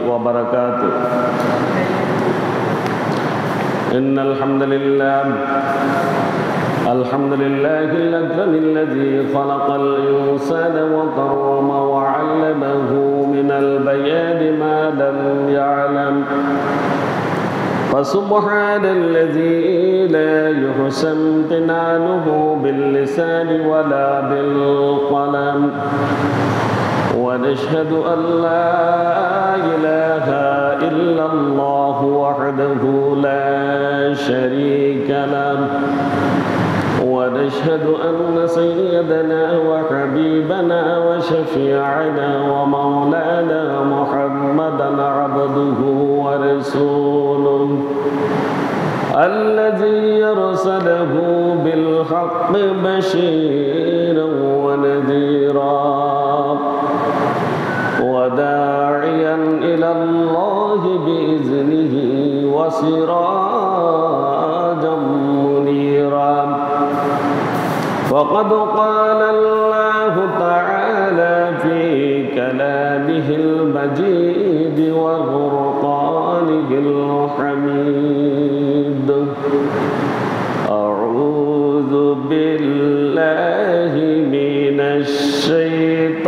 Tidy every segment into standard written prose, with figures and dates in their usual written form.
وبركاته. إن الحمد لله الأكرم الذي خلق الإنسان وكرم وعلمه من البيان ما لم يعلم. فسبحان الذي لا يحسن امتنانه باللسان ولا بالقلم. ونشهد أن لا إله إلا الله وحده لا شريك له. ونشهد أن سيدنا وحبيبنا وشفيعنا ومولانا محمدا عبده ورسوله الذي أرسله بالحق بشيرا ونذيرا وداعيا إلى الله بإذنه وسراجا منيرا. فقد قال الله تعالى في كلامه المجيد وفرقانه الحميد: أعوذ بالله من الشيطان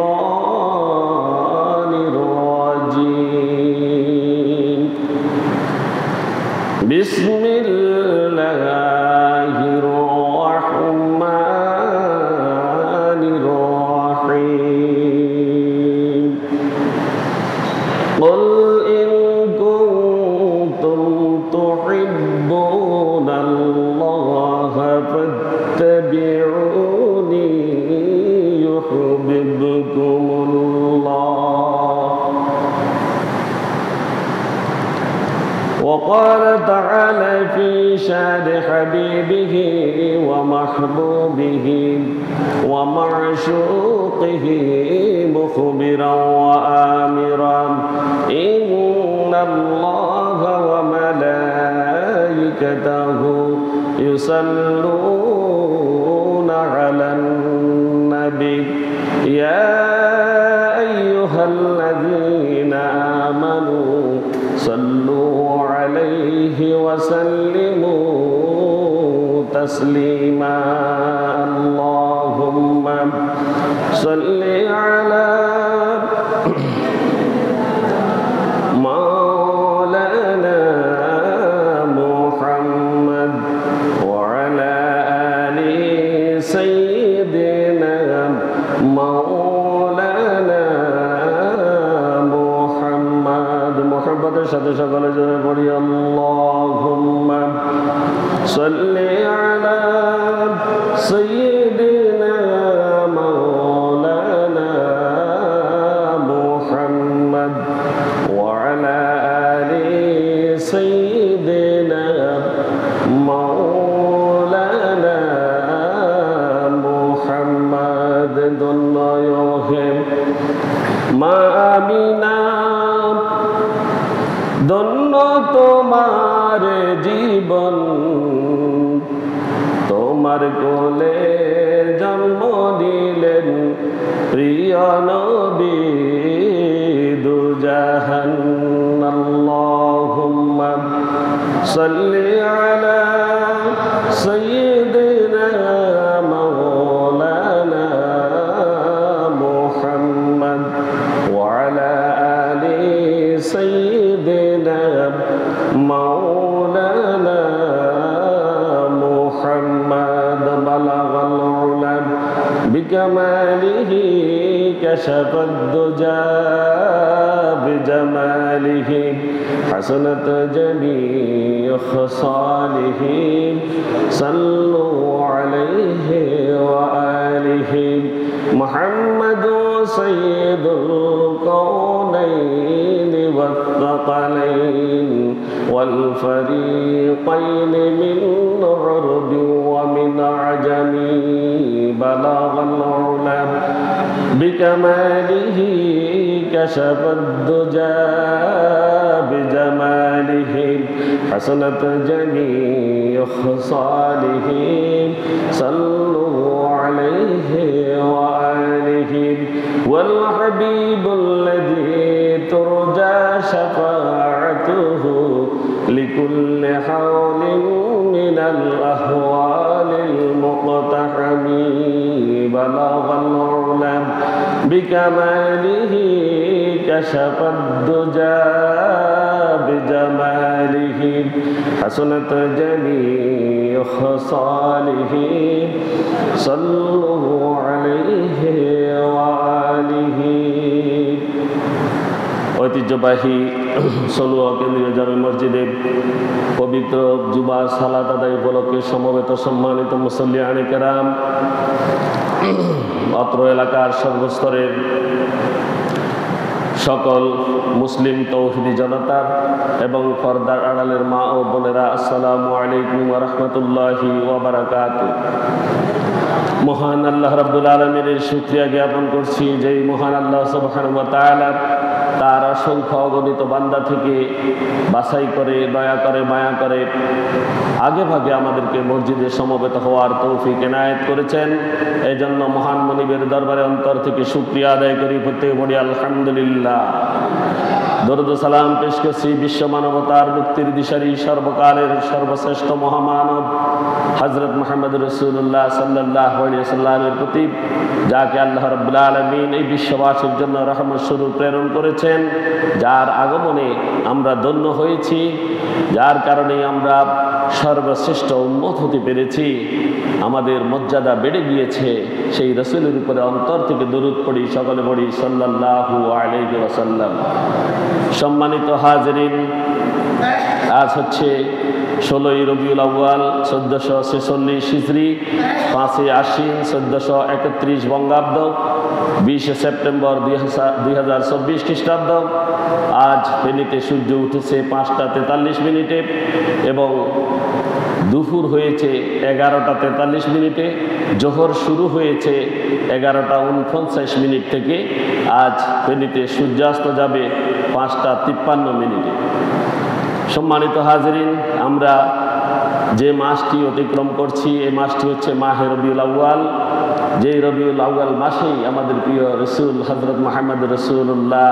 الرجيم. بسم الله الرحمن الرحيم. قل إن كنتم تحبون الله فاتبعوني يحببكم الله. وقال تعالى في شان حبيبه ومحبوبه ومعشوقه مخبرا وآمرا: إن الله وملائكته يصلون على النبي يا أيها الذين آمنوا صلوا عليه وسلموا تسليما. اللهم صل على مولانا محمد وعلى آل سيدنا مولانا محمد. محبতের সাথে সকলে জোরে পড়ি: আল্লাহুম্মা সাল্লি আলা সাইয়্যিদিনা মাওলানা মুহাম্মদ ওয়া আলা আলি সাইয়্যিদিনা মাওলানা মুহাম্মদ। ধন্যহে মা আমিনা, ধন্য তোমার জীবন, তোমার কোলে জন্ম দিলেন প্রিয় নবী দুজাহান। আল্লাহুম্মা সাল্লি আলা সাইয়্যিদিনা মাওলানা মুহাম্মদ ওয়া আলা আলি সাইয়্যিদিনা مولانا محمد. بلغ العلا بكماله كشف الدجى بجماله حسنت جميع خصاله. صلوا عليه وآله. محمد سيد الكونين والثقلين والفريقين من عرب ومن عجم. بلغ العلا بكماله كشف الدجى بجماله حسنت جميع خصاله. صلوا عليه وآله. والحبيب الذي ترجى شفاعته لكل حول من الأهوال المقتحم بلغ العلا بكماله كشف الدجى بجماله حسنت جميع خصاله صلوا عليه وآله ঐতিহ্যবাহী সলুয়া কেন্দ্রীয় জামে মসজিদে পবিত্র জুমার সালাত আদায় উপলক্ষে সমবেত সম্মানিত মুসল্লিয়ানে কেরাম, অত্র এলাকার সর্বস্তরের সকল মুসলিম তৌহিদি জনতা এবং পর্দার আড়ালের মা ও বোনেরা, আসসালামু আলাইকুম ওয়া রাহমাতুল্লাহি ওয়া বারাকাতুহু। মহান আল্লাহ রাব্বুল আলামিনের শুকরিয়া জ্ঞাপন করছি, যেই মহান আল্লাহ সুবহানাহু ওয়া তাআলা তার অসংখ্য অগণিত বান্দা থেকে বাছাই করে, দয়া করে, মায়া করে আগে ভাগে আমাদেরকে মসজিদে সমবেত হওয়ার তৌফিক এনায়েত করেছেন। এই জন্য মহান মনিবের দরবারে অন্তর থেকে শুকরিয়া আদায় করি, প্রত্যেকে বলি আলহামদুলিল্লাহ। দরুদ সালাম পেশ করছি বিশ্ব মানবতার মুক্তির দিশারি সর্বকালের সর্বশ্রেষ্ঠ মহামানব হযরত মুহাম্মদ রাসূলুল্লাহ সাল্লাল্লাহু আলাইহি ওয়াসাল্লামের প্রতি, যাকে আল্লাহ রাব্বুল আলামিন এই বিশ্ববাসীর জন্য রহমত স্বরূপ প্রেরণ করেছেন, যার আগমনে আমরা ধন্য হয়েছি, যার কারণে আমরা সর্বশ্রেষ্ঠ উম্মত হতে পেরেছি, আমাদের মর্যাদা বেড়ে গিয়েছে। সেই রাসূলের উপরে অন্তর থেকে দরুদ পড়ি, সকলে পড়ি সাল্লাল্লাহু আলাইহি ওয়াসাল্লাম। সম্মানিত হাজিরিন, আজ হচ্ছে 16ই রবিউল আউয়াল 1446 হিজরি, 5ই আশ্বিন 1431 বঙ্গাব্দ, 20 সেপ্টেম্বর 2024 খ্রিস্টাব্দ। আজ ফেনীতে সূর্য উঠেছে 5টা 43 মিনিটে এবং দুপুর হয়েছে 11টা 43 মিনিটে। জোহর শুরু হয়েছে 11টা 49 মিনিট থেকে। আজ ফেনীতে সূর্যাস্ত যাবে 5টা 53 মিনিটে। সম্মানিত হাজিরিন, আমরা যে মাসটি অতিক্রম করছি, এই মাসটি হচ্ছে মাহে রবিউল আউয়াল। যেই রবিউল আউয়াল মাসেই আমাদের প্রিয় রসুল হযরত মুহাম্মদ রাসূলুল্লাহ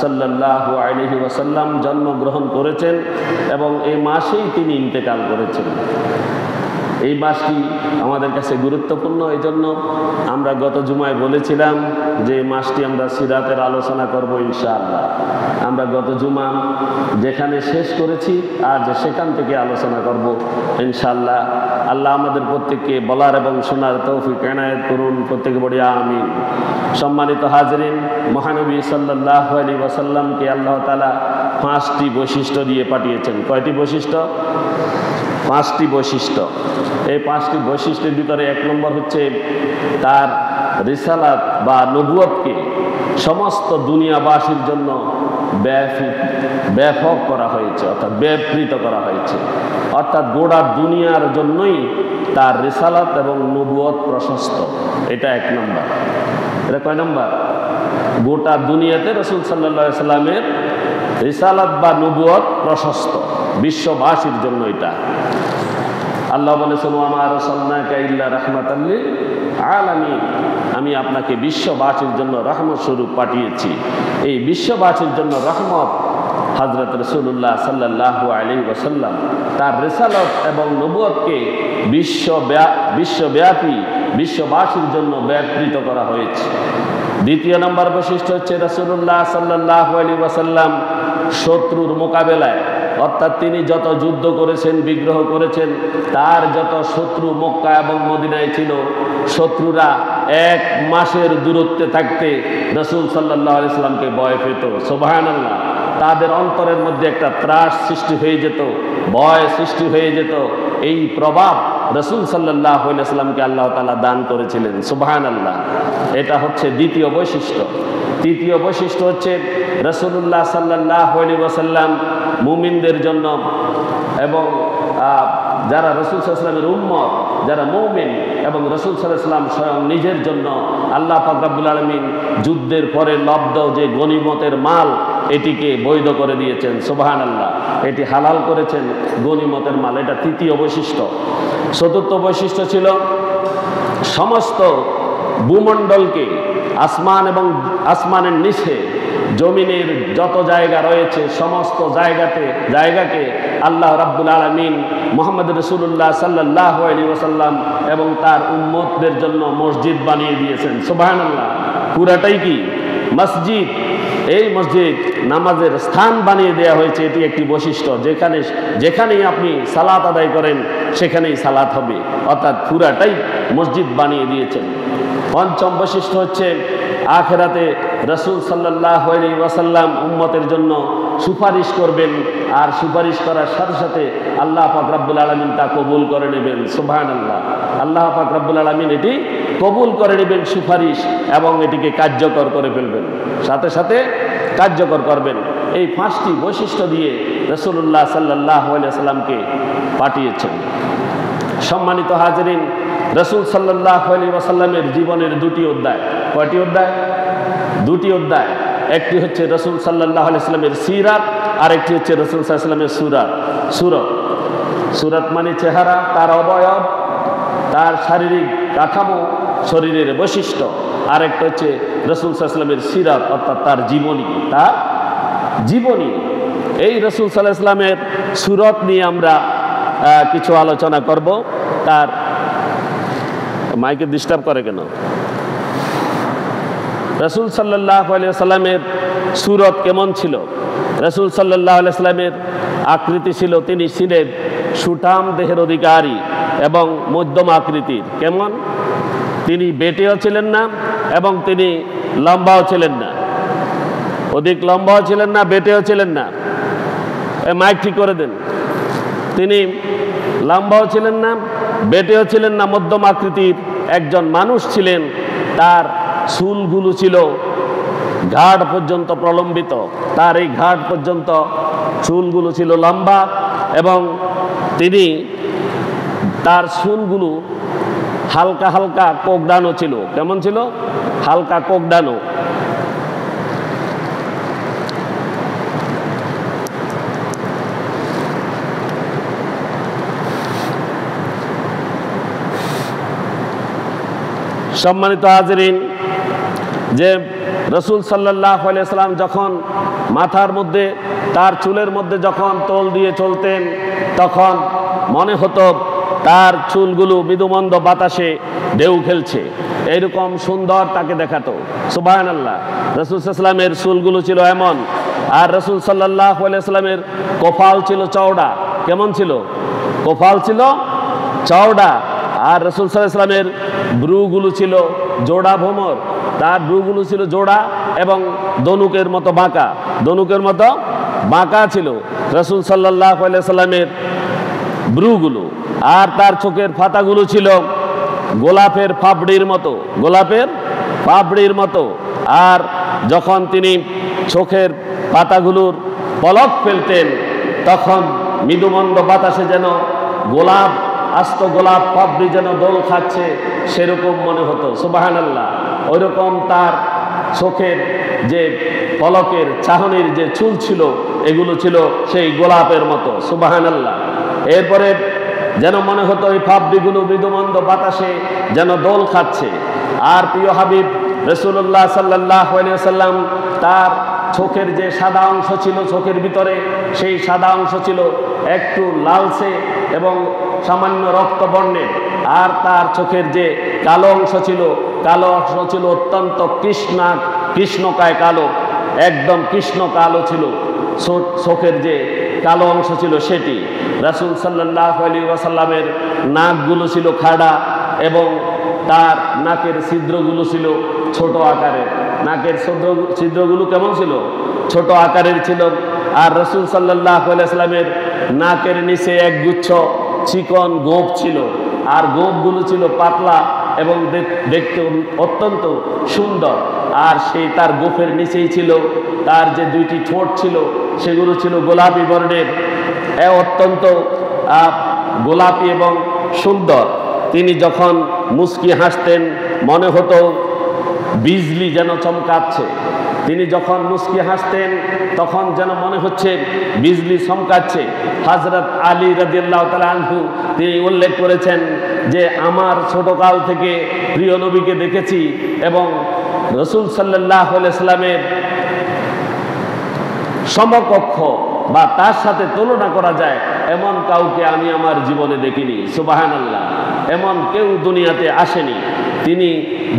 সাল্লাল্লাহু আলাইহি ওয়াসাল্লাম জন্মগ্রহণ করেছেন এবং এই মাসেই তিনি ইন্তেকাল করেছেন। এই মাসটি আমাদের কাছে গুরুত্বপূর্ণ। এই জন্য আমরা গত জুমায় বলেছিলাম যে এই মাসটি আমরা সিরাতের আলোচনা করব ইনশাআল্লাহ। আমরা গত জুমা যেখানে শেষ করেছি আজ সেখান থেকে আলোচনা করব ইনশাআল্লাহ। আল্লাহ আমাদের প্রত্যেককে বলার এবং শোনার তৌফিক এনায়েত করুন, প্রত্যেকে বলি আমিন। সম্মানিত হাজিরিন, মহানবী সাল্লাল্লাহু আলাইহি ওয়াসাল্লামকে আল্লাহ তাআলা 5টি বৈশিষ্ট্য দিয়ে পাঠিয়েছেন। কয়টি বৈশিষ্ট্য? 5টি বৈশিষ্ট্য। এই 5টি বৈশিষ্ট্যের ভিতরে 1 নম্বর হচ্ছে তার রিসালাত বা নবুয়তকে সমস্ত দুনিয়াবাসীর জন্য ব্যাপক করা হয়েছে, অর্থাৎ ব্যাপৃত করা হয়েছে। অর্থাৎ গোটা দুনিয়ার জন্যই তার রিসালাত এবং নবুয়ত প্রশস্ত। এটা 1 নম্বর। এটা কয় নম্বর? গোটা দুনিয়াতে রাসূল সাল্লাল্লাহু আলাইহি সাল্লামের রিসালাত বা নবুয়ত প্রশস্ত, বিশ্ববাসীর জন্য এটা। আল্লাহ বলেছেন, ওয়া মা আরসালনাকা ইল্লা রাহমাতাল লিল আলামিন, আমি আপনাকে বিশ্ববাসীর জন্য রহমত স্বরূপ পাঠিয়েছি। এই বিশ্ববাসীর জন্য রহমত হযরত রাসূলুল্লাহ সাল্লাল্লাহু আলাইহি ওয়াসাল্লাম তার রিসালাত এবং নবুয়তকে বিশ্বব্যাপী বিশ্ববাসীর জন্য ব্যাপৃত করা হয়েছে। দ্বিতীয় নম্বর বৈশিষ্ট্য হচ্ছে রাসূলুল্লাহ সাল্লাল্লাহু আলাইহি ওয়াসাল্লাম শত্রুর মোকাবেলায়, অর্থাৎ তিনি যত যুদ্ধ করেছেন, বিগ্রহ করেছেন, তার যত শত্রু মক্কা এবং মদিনায় ছিল, শত্রুরা 1 মাসের দূরত্বে থাকতে রাসূল সাল্লাল্লাহু আলাইহি ওয়াসাল্লামকে ভয় পেত। সুবহানাল্লাহ। তাদের অন্তরের মধ্যে একটা ত্রাস সৃষ্টি হয়ে যেত, ভয় সৃষ্টি হয়ে যেত। এই প্রভাব রাসূল সাল্লাল্লাহু আলাইহি ওয়াসাল্লামকে আল্লাহ তাআলা দান করেছিলেন। সুবহানাল্লাহ। এটা হচ্ছে দ্বিতীয় বৈশিষ্ট্য। তৃতীয় বৈশিষ্ট্য হচ্ছে রাসূলুল্লাহ সাল্লাল্লাহু আলাইহি ওয়াসাল্লাম মুমিনদের জন্য এবং যারা রাসূল সাল্লাল্লাহু আলাইহি ওয়াসাল্লামের উম্মত, যারা মুমিন এবং রাসূল সাল্লাল্লাহু আলাইহি ওয়াসাল্লাম স্বয়ং নিজের জন্য আল্লাহ পাক রব্বুল আলামিন যুদ্ধের পরে লব্ধ যে গনিমতের মাল, এটিকে বৈধ করে দিয়েছেন। সুবহানাল্লাহ। এটি হালাল করেছেন গনিমতের মাল। এটা তৃতীয় বৈশিষ্ট্য। চতুর্থ বৈশিষ্ট্য ছিল সমস্ত ভূমণ্ডলকে, আসমান এবং আসমানের নিচে জমিনের যত জায়গা রয়েছে সমস্ত জায়গাকে আল্লাহ রাব্বুল আলামিন মুহাম্মদ রাসূলুল্লাহ সাল্লাল্লাহু আলাইহি ওয়াসাল্লাম এবং তার উম্মতদের জন্য মসজিদ বানিয়ে দিয়েছেন। সুবহানাল্লাহ। পুরাটাই কি মসজিদ। এই মসজিদ নামাজের স্থান বানিয়ে দেওয়া হয়েছে। এটি একটি বৈশিষ্ট্য, যেখানেই আপনি সালাত আদায় করেন সেখানেই সালাত হবে, অর্থাৎ পুরাটাই মসজিদ বানিয়ে দিয়েছেন। পঞ্চম বৈশিষ্ট্য হচ্ছে আখিরাতে রাসূল সাল্লাল্লাহু আলাইহি ওয়াসাল্লাম উম্মতের জন্য সুপারিশ করবেন, আর সুপারিশ করার সাথে সাথে আল্লাহ পাক রব্বুল আলামিন তা কবুল করে নেবেন। সুবহানাল্লাহ। আল্লাহ পাক রব্বুল আলামিন এটি কবুল করে নেবেন সুপারিশ, এবং এটিকে কার্যকর করে ফেলবেন, সাথে সাথে কার্যকর করবেন। এই পাঁচটি বৈশিষ্ট্য দিয়ে রাসূলুল্লাহ সাল্লাল্লাহু আলাইহি ওয়াসাল্লামকে পাঠিয়েছেন। সম্মানিত হাজিরিন, রাসূল সাল্লাল্লাহু আলাইহি ওয়াসাল্লামের জীবনের দুটি অধ্যায়। কয়টি অধ্যায়? দুটি অধ্যায়। একটি হচ্ছে রাসূল সাল্লাল্লাহু আলাইহি ওয়াসাল্লামের সিরাত, আর একটি হচ্ছে রাসূল সাল্লাল্লাহু আলাইহি ওয়াসাল্লামের সুরত। সুরত মানে চেহারা, তার অবয়ব, তার শারীরিক কাঠামো, শরীরের বৈশিষ্ট্য। আর একটা হচ্ছে রাসূল সাল্লাল্লাহু আলাইহি ওয়াসাল্লামের সিরাত, অর্থাৎ তার জীবনী। তার জীবনী। এই রাসূল সাল্লাল্লাহু আলাইহি ওয়াসাল্লামের সুরত নিয়ে আমরা কিছু আলোচনা করব। তার মাইকে ডিস্টার্ব করে কেন? রাসূল সাল্লাল্লাহু আলাইহি ওয়াসাল্লামের সুরত কেমন ছিল? রাসূল সাল্লাল্লাহু আলাইহি ওয়াসাল্লামের আকৃতি ছিল, তিনি ছিলেন সুঠাম দেহের অধিকারী এবং মধ্যম আকৃতির। কেমন? তিনি বেটেও ছিলেন না এবং তিনি লম্বাও ছিলেন না। অধিক লম্বাও ছিলেন না, বেটেও ছিলেন না। মাইক ঠিক করে দেন। তিনি লম্বাও ছিলেন না, বেটেও ছিলেন না, মধ্যম আকৃতির একজন মানুষ ছিলেন। তার চুলগুলো ছিল ঘাড় পর্যন্ত প্রলম্বিত। তার এই ঘাড় পর্যন্ত চুলগুলো ছিল লম্বা, এবং তিনি তার চুলগুলো হালকা হালকা কোকড়ানো ছিল। কেমন ছিল? হালকা কোকড়ানো। সম্মানিত হাজিরিন, যে রাসূল সাল্লাল্লাহু আলাইহি ওয়াসাল্লাম যখন মাথার মধ্যে, তার চুলের মধ্যে যখন তোল দিয়ে চলতেন, তখন মনে হতো তার চুলগুলো মৃদুমন্দ বাতাসে ঢেউ খেলছে। এইরকম সুন্দর তাকে দেখাতো। সুবহানাল্লাহ। রাসূল সাল্লাল্লাহু আলাইহি ওয়াসাল্লামের চুলগুলো ছিল এমন। আর রাসূল সাল্লাল্লাহু আলাইহি ওয়াসাল্লামের কপাল ছিল চওড়া। কেমন ছিল? কপাল ছিল চওড়া। আর রাসূল সাল্লাল্লাহু আলাইহি ওয়াসাল্লামের ভ্রুগুলো ছিল জোড়া ভ্রমর। তার ভ্রুগুলো ছিল জোড়া এবং ধনুকের মতো বাঁকা। ধনুকের মতো বাঁকা ছিল রাসূল সাল্লাল্লাহু আলাইহি ওয়াসাল্লামের ভ্রুগুলো। আর তার চোখের পাতাগুলো ছিল গোলাপের পাপড়ির মতো। গোলাপের পাপড়ির মতো। আর যখন তিনি চোখের পাতাগুলোর পলক ফেলতেন, তখন মৃদুমন্দ বাতাসে যেন গোলাপ, আস্ত গোলাপ পাপড়ি যেন দোল খাচ্ছে, সেরকম মনে হতো। সুবহানাল্লাহ। ওইরকম তার চোখের যে পলকের চাহনির যে চুল ছিল, এগুলো ছিল সেই গোলাপের মতো। সুবহানাল্লাহ। এরপরে যেন মনে হতো এই পাপড়িগুলো মৃদুমন্দ বাতাসে যেন দোল খাচ্ছে। আর প্রিয় হাবিব রাসূলুল্লাহ সাল্লাল্লাহু আলাইহি ওয়াসাল্লাম, তার চোখের যে সাদা অংশ ছিল চোখের ভিতরে, সেই সাদা অংশ ছিল একটু লালচে এবং সামান্য রক্তবর্ণের। আর তার চোখের যে কালো অংশ ছিল, কালো অংশ ছিল অত্যন্ত কৃষ্ণকায় কালো, একদম কৃষ্ণ কালো ছিল চোখের যে কালো অংশ ছিল সেটি। রাসূল সাল্লাল্লাহু আলাইহি ওয়াসাল্লামের নাকগুলো ছিল খাড়া এবং তার নাকের ছিদ্রগুলো ছিল ছোট আকারের। নাকের ছিদ্রগুলো কেমন ছিল? ছোট আকারের ছিল। আর রাসূল সাল্লাল্লাহু আলাইহি ওয়াসাল্লামের নাকের নিচে একগুচ্ছ চিকন গোঁফ ছিল। আর গোঁফগুলো ছিল পাতলা এবং দেখতে অত্যন্ত সুন্দর। আর সেই তার গোঁফের নিচেই ছিল তার যে দুইটি ঠোঁট ছিল, সেগুলো ছিল গোলাপি বর্ণের, অত্যন্ত গোলাপি এবং সুন্দর। তিনি যখন মুস্কি হাসতেন, মনে হতো বিজলি যেন চমকাচ্ছে। তিনি যখন মুস্কি হাসতেন, তখন যেন মনে হচ্ছে বিজলি চমকাচ্ছে। হযরত আলী রাদিয়াল্লাহু তাআলা আনহু তিনি উল্লেখ করেছেন যে আমার ছোটকাল থেকে প্রিয় নবীকে দেখেছি এবং রাসূল সাল্লাল্লাহু আলাইহি ওয়াসাল্লামের সমকক্ষ বা তার সাথে তুলনা করা যায় এমন কাউকে আমি আমার জীবনে দেখিনি। সুবহানাল্লাহ, এমন কেউ দুনিয়াতে আসেনি। তিনি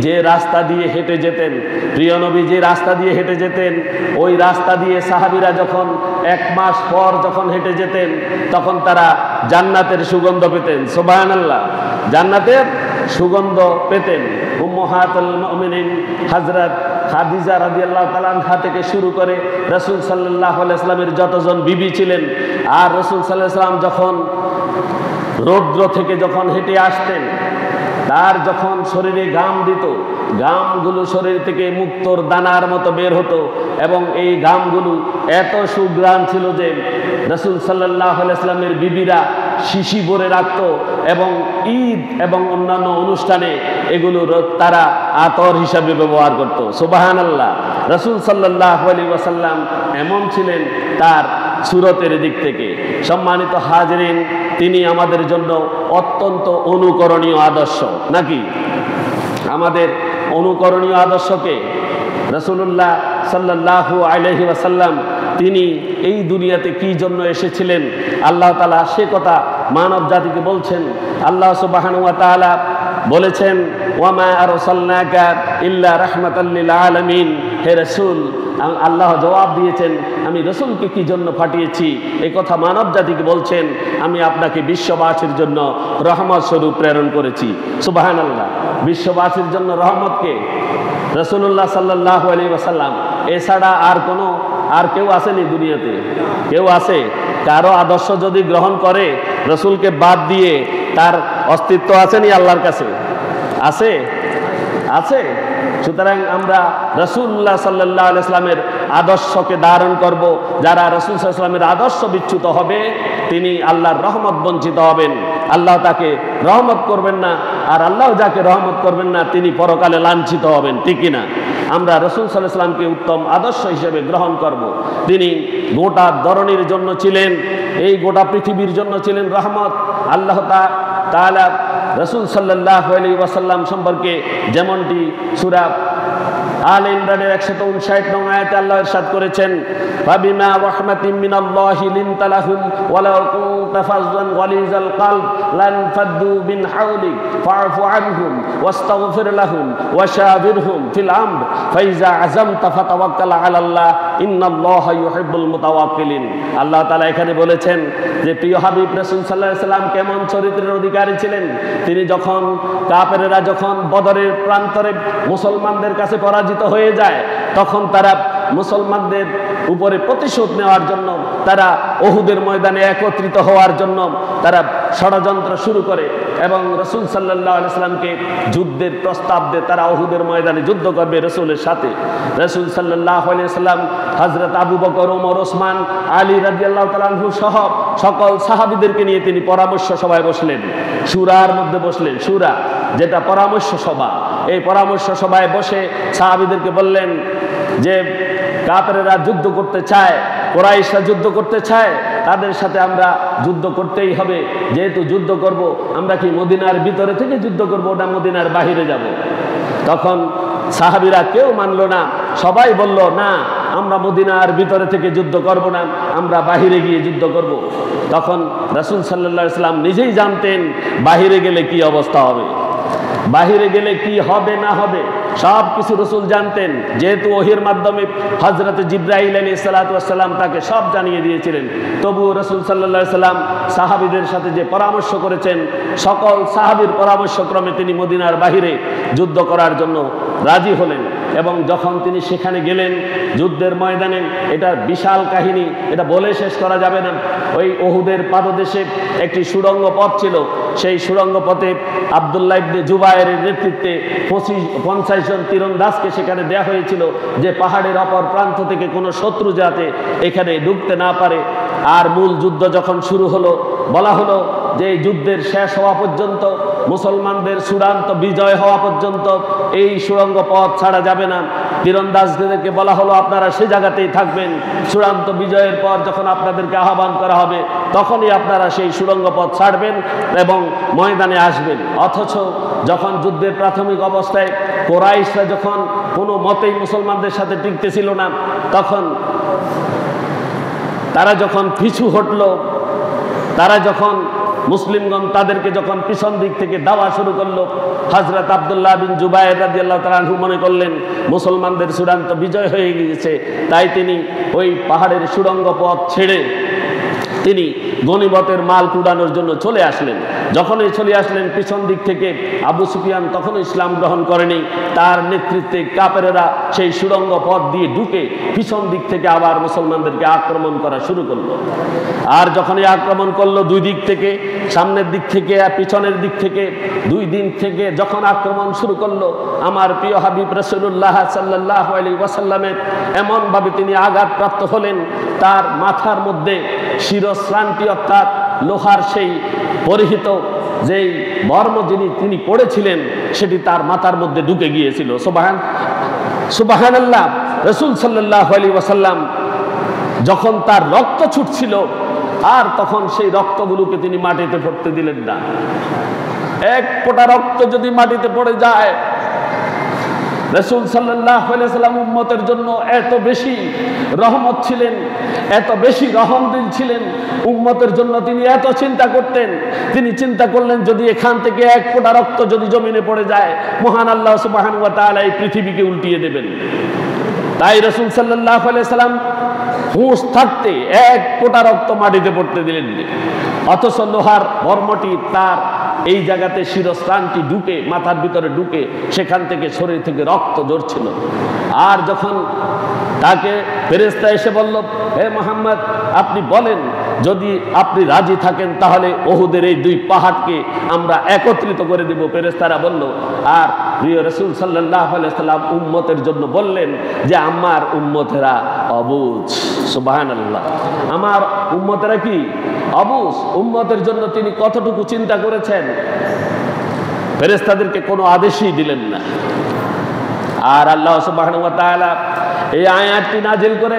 যে রাস্তা দিয়ে হেঁটে যেতেন, প্রিয় নবী যে রাস্তা দিয়ে হেঁটে যেতেন, ওই রাস্তা দিয়ে সাহাবীরা যখন 1 মাস পর যখন হেঁটে যেতেন তখন তারা জান্নাতের সুগন্ধ পেতেন। সুবহানাল্লাহ, জান্নাতের সুগন্ধ পেতেন। উম্মাহাতুল মুমিনিন হযরত খাদিজা রাদিয়াল্লাহু তাআলা আনহা থেকে শুরু করে রাসূল সাল্লাল্লাহু আলাইহি ওয়াসাল্লামের যতজন বিবি ছিলেন, আর রাসূল সাল্লাল্লাহু আলাইহি ওয়াসাল্লাম যখন রৌদ্র থেকে যখন হেঁটে আসতেন, তার যখন শরীরে ঘাম দিত, ঘামগুলো শরীর থেকে মুক্তোর দানার মতো বের হতো এবং এই ঘামগুলো এত সুঘ্রাণ ছিল যে রাসূল সাল্লাল্লাহু আলাইহি ওয়াসাল্লামের বিবিরা শিশি ভরে রাখত এবং ঈদ এবং অন্যান্য অনুষ্ঠানে এগুলো তারা আতর হিসাবে ব্যবহার করত। সুবহানাল্লাহ, রাসূল সাল্লাল্লাহু আলাইহি ওয়াসাল্লাম এমন ছিলেন তার সুরতের দিক থেকে। সম্মানিত হাজরিন, তিনি আমাদের জন্য অত্যন্ত অনুকরণীয় আদর্শ, নাকি? আমাদের অনুকরণীয় আদর্শকে রাসূলুল্লাহ সাল্লাল্লাহু আলাইহি ওয়াসাল্লাম তিনি এই দুনিয়াতে কি জন্য এসেছিলেন, আল্লাহ তাআলা সে কথা মানব জাতিকে বলছেন। আল্লাহ সুবহানাহু ওয়া তাআলা বলেছেন, ওয়ামা আরসালনাকা ইল্লা রাহমাতাল লিল আলামিন। হে রাসূল, আল্লাহ জবাব দিয়েছেন, আমি রাসূলকে কি জন্য পাঠিয়েছি, এই কথা মানব জাতিকে বলছেন, আমি আপনাকে বিশ্ববাসীর জন্য রহমত স্বরূপ প্রেরণ করেছি। সুবহানাল্লাহ, বিশ্ববাসীর জন্য রহমতকে রাসূলুল্লাহ সাল্লাল্লাহু আলাইহি ওয়াসাল্লাম এছাড়া আর কেউ আসেনি দুনিয়াতে? কেউ আছে? কারো আদর্শ যদি গ্রহণ করে রাসূলকে বাদ দিয়ে তার অস্তিত্ব আসেনি আল্লাহর কাছে? আছে? আছে। সুতরাং আমরা রাসূলুল্লাহ সাল্লাল্লাহু আলাইহি ওয়াসাল্লামের আদর্শকে ধারণ করব। যারা রাসূল সাল্লাল্লাহু আলাইহি ওয়াসাল্লামের আদর্শ বিচ্যুত হবে তিনি আল্লাহর রহমত বঞ্চিত হবেন। আল্লাহ তাকে রহমত করবেন না, আর আল্লাহ যাকে রহমত করবেন না তিনি পরকালে লাঞ্ছিত হবেন, ঠিক কিনা? আমরা রাসূল সাল্লাল্লাহু আলাইহি ওয়াসাল্লামকে উত্তম আদর্শ হিসেবে গ্রহণ করব। তিনি গোটা ধরনের জন্য ছিলেন, এই গোটা পৃথিবীর জন্য ছিলেন রহমত। আল্লাহ তাআলা রাসূল সাল্লাল্লাহু আলাইহি ওয়াসাল্লাম সম্পর্কে যেমনটি সূরা আল ইমরানের 159 নং আয়াতে আল্লাহ ইরশাদ করেছেন, ফাবিমা রাহমাতিন মিনাল্লাহি লিনতা লাহুম ওয়ালাউ কুনতা ফাযযান গালিযাল কলব লান ফাদ্দু মিন হাওলিক ফা'ফু আনহুম ওয়াস্তাগফির লাহুম ওয়াশাবিরহুম ফিল আমর ফাইজা আযামতা ফাতাওয়াক্কাল আলাল্লাহ ইন্নাল্লাহা ইউহিব্বুল মুতাওয়াক্কিলিন। আল্লাহ তাআলা এখানে বলেছেন যে প্রিয় হাবিব রাসূল সাল্লাল্লাহু আলাইহি ওয়াসাল্লাম কেমন চরিত্রের অধিকারী ছিলেন। তিনি যখন কাফেররা যখন বদরের প্রান্তরে মুসলমানদের কাছে পরাজিত হয়ে যায়, তখন তারা মুসলমানদের উপরে প্রতিশোধ নেওয়ার জন্য, তারা উহুদের ময়দানে একত্রিত হওয়ার জন্য তারা ষড়যন্ত্র শুরু করে এবং রাসূল সাল্লাল্লাহু আলাইহি ওয়াসাল্লামকে যুদ্ধের প্রস্তাব দেয়। তারা উহুদের ময়দানে যুদ্ধ করবে রাসূলের সাথে। রাসূল সাল্লাল্লাহু আলাইহি ওয়াসাল্লাম হযরত আবু বকর, ওমর, ওসমান, আলী রাদিয়াল্লাহু তাআলা আনহু সহ সকল সাহাবীদেরকে নিয়ে তিনি পরামর্শ সভায় বসলেন, শুরার মধ্যে বসলেন। শুরা যেটা পরামর্শ সভা, এই পরামর্শ সভায় বসে সাহাবীদেরকে বললেন যে কাফেররা যুদ্ধ করতে চায়, কুরাইশরা যুদ্ধ করতে চায়, তাদের সাথে আমরা যুদ্ধ করতেই হবে। যেহেতু যুদ্ধ করব, আমরা কি মদিনার ভিতরে থেকে যুদ্ধ করব না মদিনার বাহিরে যাব? তখন সাহাবীরা কেউ মানল না, সবাই বলল না, আমরা মদিনার ভিতরে থেকে যুদ্ধ করব না, আমরা বাহিরে গিয়ে যুদ্ধ করব। তখন রাসূল সাল্লাল্লাহু আলাইহি ওয়াসাল্লাম নিজেই জানতেন বাহিরে গেলে কি অবস্থা হবে, বাহিরে গেলে কি হবে না হবে সব কিছু রাসূল জানতেন। যেহেতু ওহীর মাধ্যমে হযরত জিবরাইল আলাইহিস সালাতু ওয়াস সালাম তাকে সব জানিয়ে দিয়েছিলেন, তবুও রাসূল সাল্লাল্লাহু আলাইহি ওয়াসাল্লাম সাহাবীদের সাথে যে পরামর্শ করেছেন, সকল সাহাবীর পরামর্শক্রমে তিনি মদিনার বাহিরে যুদ্ধ করার জন্য রাজি হলেন। এবং যখন তিনি সেখানে গেলেন যুদ্ধের ময়দানে, এটা বিশাল কাহিনী, এটা বলে শেষ করা যাবে না। ওই উহুদের পাদদেশে একটি সুড়ঙ্গ পথ ছিল, সেই সুড়ঙ্গ পথে আব্দুল্লাহ ইবনে জুবায়েরের নেতৃত্বে 50 জন তীরন্দাজকে সেখানে দেয়া হয়েছিল, যে পাহাড়ের অপর প্রান্ত থেকে কোনো শত্রু যাতে এখানে ঢুকতে না পারে। আর মূল যুদ্ধ যখন শুরু হলো, বলা হলো যে এই যুদ্ধের শেষ হওয়া পর্যন্ত, মুসলমানদের চূড়ান্ত বিজয় হওয়া পর্যন্ত এই সুড়ঙ্গ পথ ছাড়া যাবে না। তীরন্দাজদেরকে বলা হলো আপনারা সে জায়গাতেই থাকবেন, চূড়ান্ত বিজয়ের পর যখন আপনাদেরকে আহ্বান করা হবে তখনই আপনারা সেই সুড়ঙ্গ পথ ছাড়বেন এবং ময়দানে আসবেন। অথচ যখন যুদ্ধের প্রাথমিক অবস্থায় কুরাইশরা যখন কোনো মতেই মুসলমানদের সাথে টিকতেছিল না, তখন তারা যখন পিছু হটল, তারা যখন মুসলিমগণ তাদেরকে যখন পিছন দিক থেকে দাওয়া শুরু করলো, হযরত আব্দুল্লাহ বিন জুবায়ের রাদিয়াল্লাহু তাআলা আনহু মনে করলেন মুসলমানদের চূড়ান্ত বিজয় হয়ে গিয়েছে। তাই তিনি ওই পাহাড়ের সুড়ঙ্গ পথ ছেড়ে তিনি গনিমতের মাল কুড়ানোর জন্য চলে আসলেন। যখনই চলে আসলেন পিছন দিক থেকে আবু সুফিয়ান তখনও ইসলাম গ্রহণ করেনি। তার নেতৃত্বে কাফেরেরা সেই সুড়ঙ্গ পথ দিয়ে ঢুকে পিছন দিক থেকে আবার মুসলমানদেরকে আক্রমণ করা শুরু করলো। আর যখনই আক্রমণ করলো দুই দিক থেকে, সামনের দিক থেকে আর পিছনের দিক থেকে, দুই দিক থেকে যখন আক্রমণ শুরু করলো, আমার প্রিয় হাবিব রাসূলুল্লাহ সাল্লাল্লাহু আলাইহি ওয়াসাল্লামের এমনভাবে তিনি আঘাতপ্রাপ্ত হলেন, তার মাথার মধ্যে শিরস্ত্রাণটি অর্থাৎ লোহার সেই পরিহিত যেই বর্ম তিনি পড়েছিলেন সেটি তার মাথার মধ্যে ঢুকে গিয়েছিল। সুবহানাল্লাহ। রাসূল সাল্লাল্লাহু আলাইহি ওয়াসাল্লাম যখন তার রক্ত ছুটছিল, আর তখন সেই রক্তগুলোকে তিনি মাটিতে পড়তে দিলেন না। এক ফোঁটা রক্ত যদি মাটিতে পড়ে যায়, রাসূল সাল্লাল্লাহু আলাইহি ওয়াসাল্লাম উম্মতের জন্য এত বেশি রহমত ছিলেন, এত বেশি রহমদিল ছিলেন, উম্মতের জন্য তিনি এত চিন্তা করতেন। তিনি চিন্তা করলেন যদি এখান থেকে এক ফোঁটা রক্ত যদি জমিনে পড়ে যায়, মহান আল্লাহ সুবহানাহু ওয়া তাআলা এই পৃথিবীকে উল্টিয়ে দেবেন। তাই রাসূল সাল্লাল্লাহু আলাইহি ওয়াসাল্লাম হুঁশ থাকতে এক ফোঁটা রক্ত মাটিতে পড়তে দিলেন। অথচ লোহার বর্মটি তার এই জায়গাতে শিরস্ত্রাণটি ঢুকে মাথার ভিতরে ঢুকে সেখান থেকে শরীর থেকে রক্ত ঝরছিল। আর যখন তাকে ফেরেশতা এসে বলল, হে মুহাম্মদ, আপনি বলেন যদি আপনি রাজি থাকেন তাহলে ওহুদের এই দুই পাহাড়কে আমরা একত্রিত করে দিব। ফেরেশতারা বলল, আর প্রিয় রাসূল সাল্লাল্লাহু আলাইহি ওয়াসাল্লাম উম্মতের জন্য বললেন যে আমার উম্মতেরা অবুঝ। সুবহানাল্লাহ। আমার উম্মতেরা কি অবুঝ। উম্মতের জন্য তিনি কতটুকু চিন্তা করেছেন, ফেরেশতাদেরকে কোনো আদেশই দিলেন না। আর আল্লাহ সুবহানাহু ওয়া তাআলা এই আয়াতটি নাজিল করে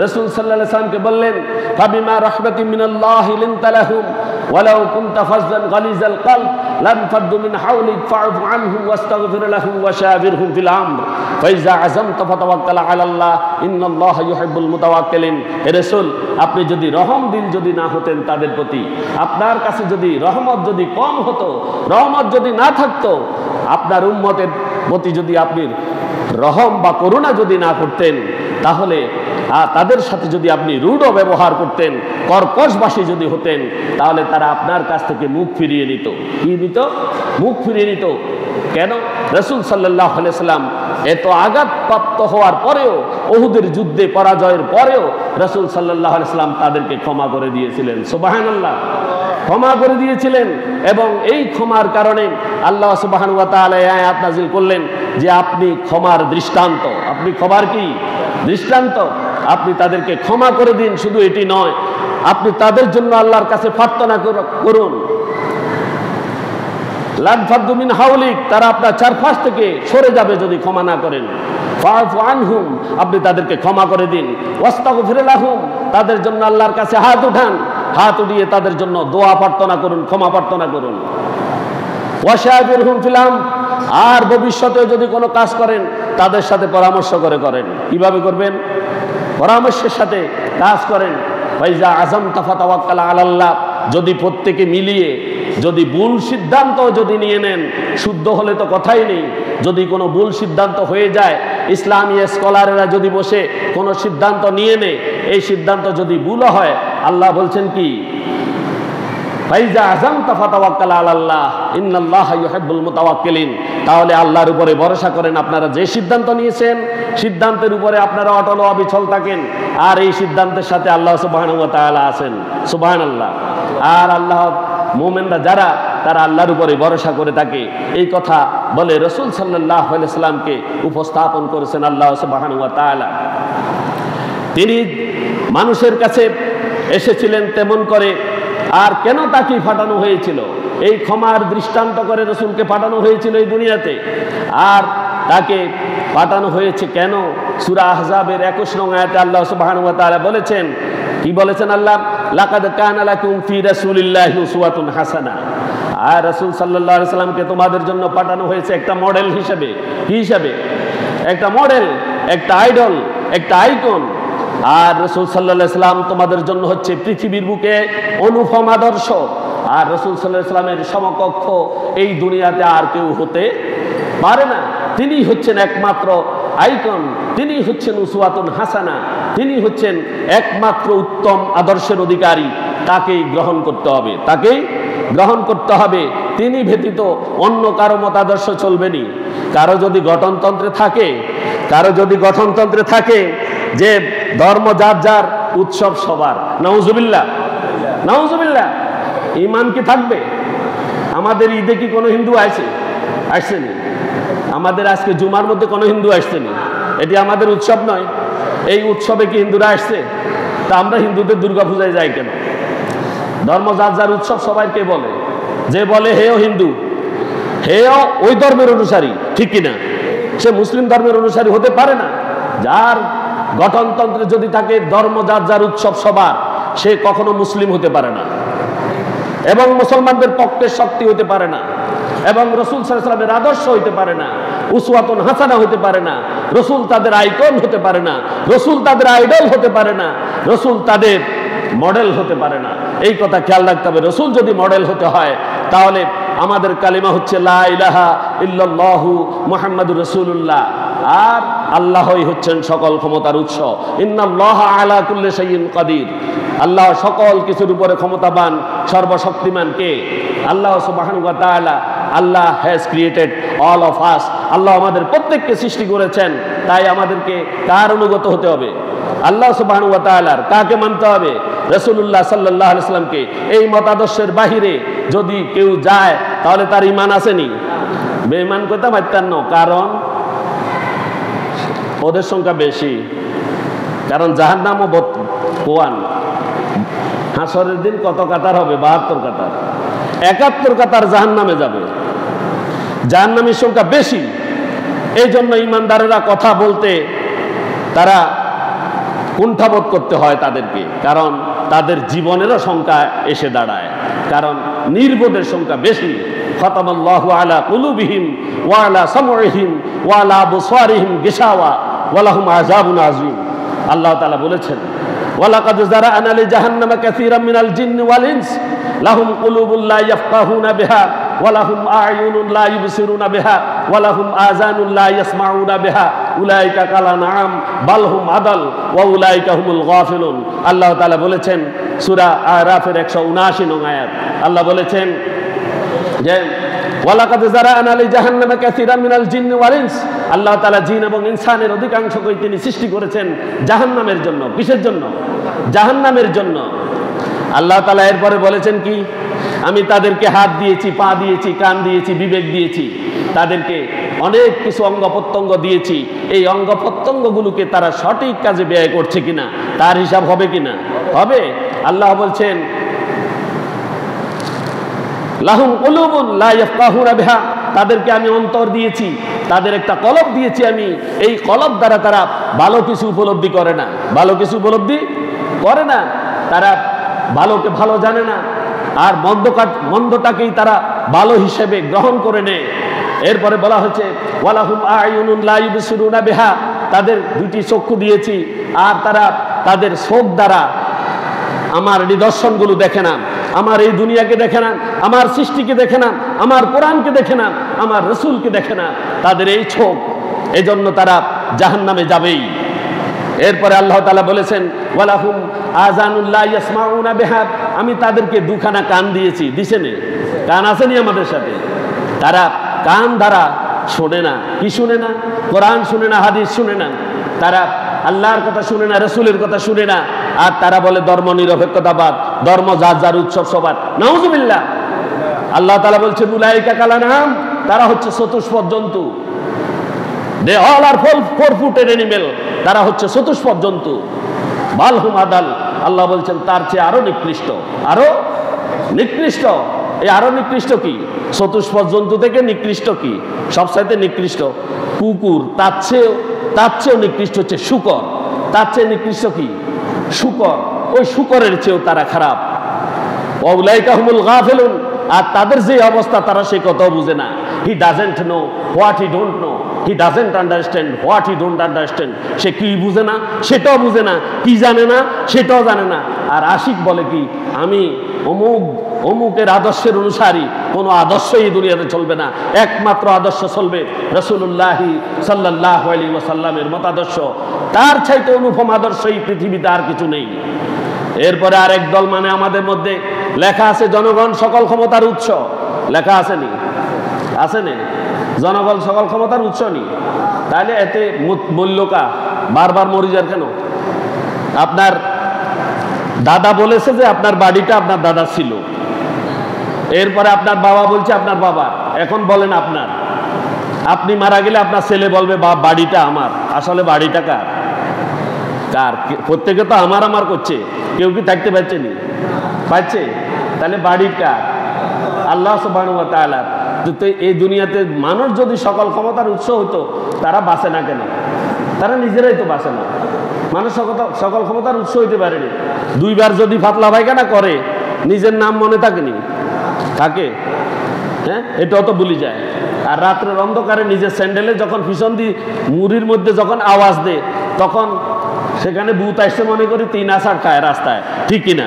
রাসূল সাল্লাল্লাহু আলাইহি ওয়াসাল্লামকে বললেন, ফাবিমা রাহমাতিন মিনাল্লাহি লিনতা লাহুম ওয়ালাউ কুনতা ফাযযান গালিযাল কলব লানফাদ্দু মিন হাওলিক ফা'ফু আনহুম ওয়াস্তাগফির লাহুম ওয়াশাবিরহুম ফিল আমর ফাইযা আযামতা ফাতাওয়াক্কাল আলাল্লাহ ইন্নাল্লাহা ইউহিব্বুল মুতাওয়াক্কিলিন। হে রাসূল, আপনি যদি রহম দিল যদি না হতেন তাদের প্রতি, আপনার কাছে যদি রহমত যদি কম হতো, রহমত যদি না থাকতো, আপনার উম্মতের প্রতি যদি আপনি রহম বা করুণা যদি না করতেন, তাহলে তাদের সাথে যদি আপনি রূঢ় ব্যবহার করতেন, কর্কশবাসী যদি হতেন, তাহলে তারা আপনার কাছ থেকে মুখ ফিরিয়ে নিত। কি নিত? মুখ ফিরিয়ে নিত। কেন? রাসূল সাল্লাল্লাহু আলাইহি ওয়াসাল্লাম এত আঘাতপ্রাপ্ত হওয়ার পরেও, উহুদের যুদ্ধে পরাজয়ের পরেও রাসূল সাল্লাল্লাহু আলাইহি ওয়াসাল্লাম তাদেরকে ক্ষমা করে দিয়েছিলেন। সুবহানাল্লাহ। ক্ষমা করে দিয়েছিলেন। এবং এই ক্ষমার কারণে আল্লাহ সুবহানাহু ওয়া তাআলা এই আয়াত নাযিল করলেন যে আপনি ক্ষমার দৃষ্টান্ত। আপনি ক্ষমার কি দৃষ্টান্ত? আপনি তাদেরকে ক্ষমা করে দিন। শুধু এটি নয়, আপনি তাদের জন্য আল্লাহর কাছে প্রার্থনা করুন। লানফাদ্দু মিন হাওলিক, তারা আপনার চারপাশ থেকে সরে যাবে যদি ক্ষমা না করেন। ফা'ফু আনহুম, আপনি তাদেরকে ক্ষমা করে দিন। ওয়াস্তাগফির লাহুম, তাদের জন্য আল্লাহর কাছে হাত উঠান, হাত উঠিয়ে তাদের জন্য দোয়া প্রার্থনা করুন, ক্ষমা প্রার্থনা করুন। ওয়াশাবিরহুম ফিল আমর, আর ভবিষ্যতে যদি কোনো কাজ করেন তাদের সাথে পরামর্শ করে করেন। কিভাবে করবেন? পরামর্শের সাথে কাজ করেন। ফাইজা আযামতা ফাতাওয়াক্কাল আলাল্লাহ, যদি প্রত্যেকে মিলিয়ে যদি ভুল সিদ্ধান্ত যদি নিয়ে নেন, শুদ্ধ হলে তো কথাই নেই। যদি কোনো ভুল সিদ্ধান্ত হয়ে যায়, ইসলামী স্কলারেরা যদি বসে কোনো সিদ্ধান্ত নিয়ে নেয়, এই সিদ্ধান্ত যদি ভুল হয়, আল্লাহ বলছেন কি? ফাইজা আযামতা ফাতাওয়াক্কাল আলাল্লাহ ইন্নাল্লাহা ইউহিব্বুল মুতাওয়াক্কিলিন। তাহলে আল্লাহর উপরে ভরসা করেন। আপনারা যে সিদ্ধান্ত নিয়েছেন, সিদ্ধান্তের উপরে আপনারা অটল অবিচল থাকেন। আর এই সিদ্ধান্তের সাথে আল্লাহ সুবহানাহু ওয়া তাআলা আছেন। সুবহানাল্লাহ। আর আল্লাহ মুমিনরা যারা, তারা আল্লাহর উপরে ভরসা করে থাকে, এই কথা বলে রাসূল সাল্লাল্লাহু আলাইহি ওয়াসাল্লামকে উপস্থাপন করেছেন আল্লাহ সুবহানাহু ওয়া তাআলা। তিনি মানুষের কাছে এসেছিলেন তেমন করে। আর কেন তাকে পাঠানো হয়েছিল? এই ক্ষমার দৃষ্টান্ত করে রাসূলকে পাঠানো হয়েছিল এই দুনিয়াতে। আর তাকে পাঠানো হয়েছে কেন? সূরা আহজাবের 21 নং আয়াতে আল্লাহ সুবহানাহু ওয়া তাআলা বলেছেন, কি বলেছেন আল্লাহ? লাকাদ কানা লাকুম ফি রাসূলিল্লাহি উসওয়াতুন হাসানাহ। আর রাসূল সাল্লাল্লাহু আলাইহি ওয়াসাল্লামকে তোমাদের জন্য পাঠানো হয়েছে একটা মডেল হিসেবে। কি হিসাবে? একটা মডেল, একটা আইডল, একটা আইকন। আর রাসূল সাল্লাল্লাহু আলাইহি ওয়াসাল্লাম তোমাদের জন্য হচ্ছে পৃথিবীর বুকে অনুপম আদর্শ। আর রাসূল সাল্লাল্লাহু আলাইহি ওয়াসাল্লামের সমকক্ষ এই দুনিয়াতে আর কেউ হতে পারে না। তিনি হচ্ছেন একমাত্র আইকন, তিনি হচ্ছেন উসওয়াতুন হাসানা, তিনি হচ্ছেন একমাত্র উত্তম আদর্শের অধিকারী। তাকেই গ্রহণ করতে হবে, তাকেই গ্রহণ করতে হবে। তিনি ব্যতীত অন্য কারো মতাদর্শ চলবে না। কারো যদি গঠনতন্ত্রে থাকে যে ধর্ম যার যার, উৎসব সবার, নাউজুবিল্লাহ নাউজুবিল্লাহ, ঈমান কি থাকবে? আমাদের ঈদে কি কোনো হিন্দু আসছেনি? আমাদের আজকে জুমার মধ্যে কোনো হিন্দু আসছেনি? এটি আমাদের উৎসব নয়? এই উৎসবে কি হিন্দুরা আসছে? তা আমরা হিন্দুদের দুর্গাপূজায় যাই কেন? ধর্ম যার যার, উৎসব সবাইকে বলে। যে বলে হেও হিন্দু, হেও ওই ধর্মের অনুসারী, ঠিক কিনা? সে মুসলিম ধর্মের অনুসারী হতে পারে না। যার গঠনতন্ত্রে যদি থাকে ধর্ম যার যার, উৎসব সবার, সে কখনো মুসলিম হতে পারে না এবং মুসলমানদের পক্ষে শক্তি হতে পারে না এবং রাসূল সাল্লাল্লাহু আলাইহি ওয়াসাল্লামের আদর্শ হতে পারে না, উসওয়াতুন হাসানা হতে পারে না। রাসূল তাদের আইকন হতে পারে না, রাসূল তাদের আইডল হতে পারে না, রাসূল তাদের মডেল হতে পারে না। এই কথা খেয়াল রাখতে হবে। রাসূল যদি মডেল হতে হয় তাহলে আমাদের কালিমা হচ্ছে লা ইলাহা ইল্লাল্লাহু মুহাম্মাদুর রাসূলুল্লাহ। আর আল্লাহই হচ্ছেন সকল ক্ষমতার উৎস। ইন্নাল্লাহা আলা কুল্লি শাইইন কাদির। আল্লাহ সকল কিছুর উপরে ক্ষমতাবান, সর্বশক্তিমান কে? আল্লাহ সুবহানাহু ওয়া তাআলা। Allah has created all of us. Allah আমাদের প্রত্যেককে সৃষ্টি করেছেন। তাই আমাদেরকে কার অনুগত হতে হবে? আল্লাহ সুবহানাহু ওয়া তাআলার। কাকে মানতে হবে? রাসূলুল্লাহ সাল্লাল্লাহু আলাইহি ওয়াসাল্লামকে। এই মতাদর্শের বাহিরে যদি কেউ যায় তাহলে তার ঈমান আসেনি? বেঈমান কথা মানতেন না, কারণ ওদের সংখ্যা বেশি। কারণ জাহান্নামও কোয়ান। হাসরের দিন কত কাতার হবে? 72 কাতার, 71 কাতার জাহান্নামে যাবে। জাহান্নামীর সংখ্যা বেশি। এই জন্য ঈমানদারেরা কথা বলতে তারা কুণ্ঠাবোধ করতে হয় তাদেরকে, কারণ তাদের জীবনেরও সংখ্যা এসে দাঁড়ায়। কারণ নির্বোধের সংখ্যা বেশি। খাতামাল্লাহু আলা কুলুবিহিম ওয়া আলা সামউহিম ওয়া আলা আবসারিহিম গিশাওয়া ওয়া লাহুম আযাবুন আযীম। আল্লাহ তাআলা বলেছেন, ওয়ালাকাদ যারা'না লিজাহান্নামা কাসীরাম মিনাল জিন্নি ওয়াল ইনস লাহুম কুলুবুন লা ইয়াফকাহুনা বিহা ওয়া লাহুম আ'য়ুনুন লা ইবসিরুনা বিহা ওয়া লাহুম আযানুন লা ইয়াসমাউনা বিহা উলাইকা কালানাম বাল হুম আদাল ওয়া উলাইকা হুমুল গাফিলুন। আল্লাহ তাআলা বলেছেন সূরা আরাফের 179 নং আয়াত। আল্লাহ বলেছেন যে ওয়ালাকাদ যারা'না লিজাহান্নামা কাসীরাম মিনাল জিন্নি ওয়াল ইনস। আল্লাহ তাআলা জিন এবং ইনসানের অধিকাংশকেই তিনি সৃষ্টি করেছেন জাহান্নামের জন্য। কিসের জন্য? জাহান্নামের জন্য। আল্লাহ তাআলা এরপরে বলেছেন কি? আমি তাদেরকে হাত দিয়েছি, পা দিয়েছি, কান দিয়েছি, বিবেক দিয়েছি, তাদেরকে অনেক কিছু অঙ্গ প্রত্যঙ্গ দিয়েছি। এই অঙ্গ প্রত্যঙ্গগুলোকে তারা সঠিক কাজে ব্যয় করছে কিনা তার হিসাব হবে কিনা? হবে। আল্লাহ বলছেন লাহুম কুলুবুন লা ইয়াফকাহুনা বিহা। তাদেরকে আমি অন্তর দিয়েছি, তাদের একটা কলব দিয়েছি আমি। এই কলব দ্বারা তারা ভালো কিছু উপলব্ধি করে না, ভালো কিছু উপলব্ধি করে না। তারা ভালোকে ভালো জানে না, আর মন্দটাকেই তারা ভালো হিসেবে গ্রহণ করে নেয়। এরপরে বলা হচ্ছে ওয়ালাহুম আ'য়ুনুন লা ইবসিরুনা বিহা। তাদের দুটি চক্ষু দিয়েছি, আর তারা তাদের চোখ দ্বারা আমার নিদর্শনগুলো দেখে না, আমার এই দুনিয়াকে দেখে না, আমার সৃষ্টিকে দেখে না, আমার কোরআনকে দেখে না, আমার রাসূলকে দেখে না। তাদের এই চোখ, এজন্য তারা জাহান্নামে যাবেই। এরপরে আল্লাহ তাআলা বলেছেন ওয়ালাহুম আযানুন লা ইয়াসমাউনা বিহা। আমি তাদেরকে দুখানা কান দিয়েছি। দিছেনে? কান আসেনি আমাদের সাথে? তারা কান দ্বারা শোনে না। কি শুনে না? কোরআন শুনে না, হাদিস শুনে না। তারা আল্লাহর কথা শুনে না, রাসূলের কথা শুনে না। আর তারা বলে ধর্ম নিরপেক্ষতাবাদ, ধর্ম যার যার, উৎসব সবার। নাউজুবিল্লাহ। আল্লাহ তাআলা বলছেন উলাইকা কালানাম। তারা হচ্ছে চতুষ্পদ জন্তু। They all are four footed animal. তারা হচ্ছে চতুষ্পদ জন্তু। বাল হুম আদাল। আল্লাহ বলছেন তার চেয়ে আরো নিকৃষ্ট, আরো নিকৃষ্ট। এই আরো নিকৃষ্ট কি? চতুষ্পদ জন্তু থেকে নিকৃষ্ট কি? সবচাইতে নিকৃষ্ট কুকুর। তার চেয়েও নিকৃষ্ট হচ্ছে শূকর। তার চেয়ে নিকৃষ্ট কি? শূকর। ওই শূকরের চেয়েও তারা খারাপ। ওয়া উলাইকা হুমুল গাফিলুন। আর তাদের যে অবস্থা তারা সে কথাও বুঝে না। He doesn't know what he don't know. He doesn't understand what he don't understand. সে কি বুঝে না সেটাও বুঝে না, কি জানে না সেটাও জানে না। আর আশিক বলে কি, আমি অমুকের আদর্শের অনুসারী। কোনো আদর্শই দুনিয়াতে চলবে না, একমাত্র আদর্শ চলবে রাসূলুল্লাহি সাল্লাল্লাহু আলাইহি ওয়াসাল্লামের মতাদর্শ। তার চাইতে অনুপম আদর্শ এই পৃথিবীতে আর কিছু নেই। এরপরে আরেক দল মানে আমাদের মধ্যে লেখা আছে জনগণ সকল ক্ষমতার উৎস। লেখা আসেনি? আসেনি? জনগণ সকল ক্ষমতার উৎস নি? তাহলে এতে মূল্যকা বারবার মরি যার কেন? আপনার দাদা বলেছে যে আপনার বাড়িটা আপনার দাদা ছিল, এরপরে আপনার বাবা বলছে আপনার বাবা, এখন বলেন আপনার। আপনি মারা গেলে আপনার ছেলে বলবে বাড়িটা আমার। আসলে বাড়িটা কার? কার? প্রত্যেকে তো আমার আমার করছে, কেউ কি থাকতে পারছে নি? পাচ্ছে? তাহলে বাড়ির কার? আল্লাহ সুবহানাহু ওয়া তাআলা। তো এই দুনিয়াতে মানুষ যদি সকল ক্ষমতার উৎস হতো, তারা বাঁচে না কেন? তারা নিজেরাই তো বাঁচে না। মানুষ সকল ক্ষমতার উৎস হইতে পারেনি। দুইবার যদি পাতলা পায়খানা করে, নিজের নাম মনে থাকেনি? থাকে? হ্যাঁ, এটাও তো ভুলে যায়। আর রাত্রের অন্ধকারে নিজের স্যান্ডেলে যখন পিছন দিয়ে মুড়ির মধ্যে যখন আওয়াজ দেয়, তখন সেখানে ভূত আসছে মনে করি 3 আষাঢ় খায় রাস্তায়, ঠিক কিনা?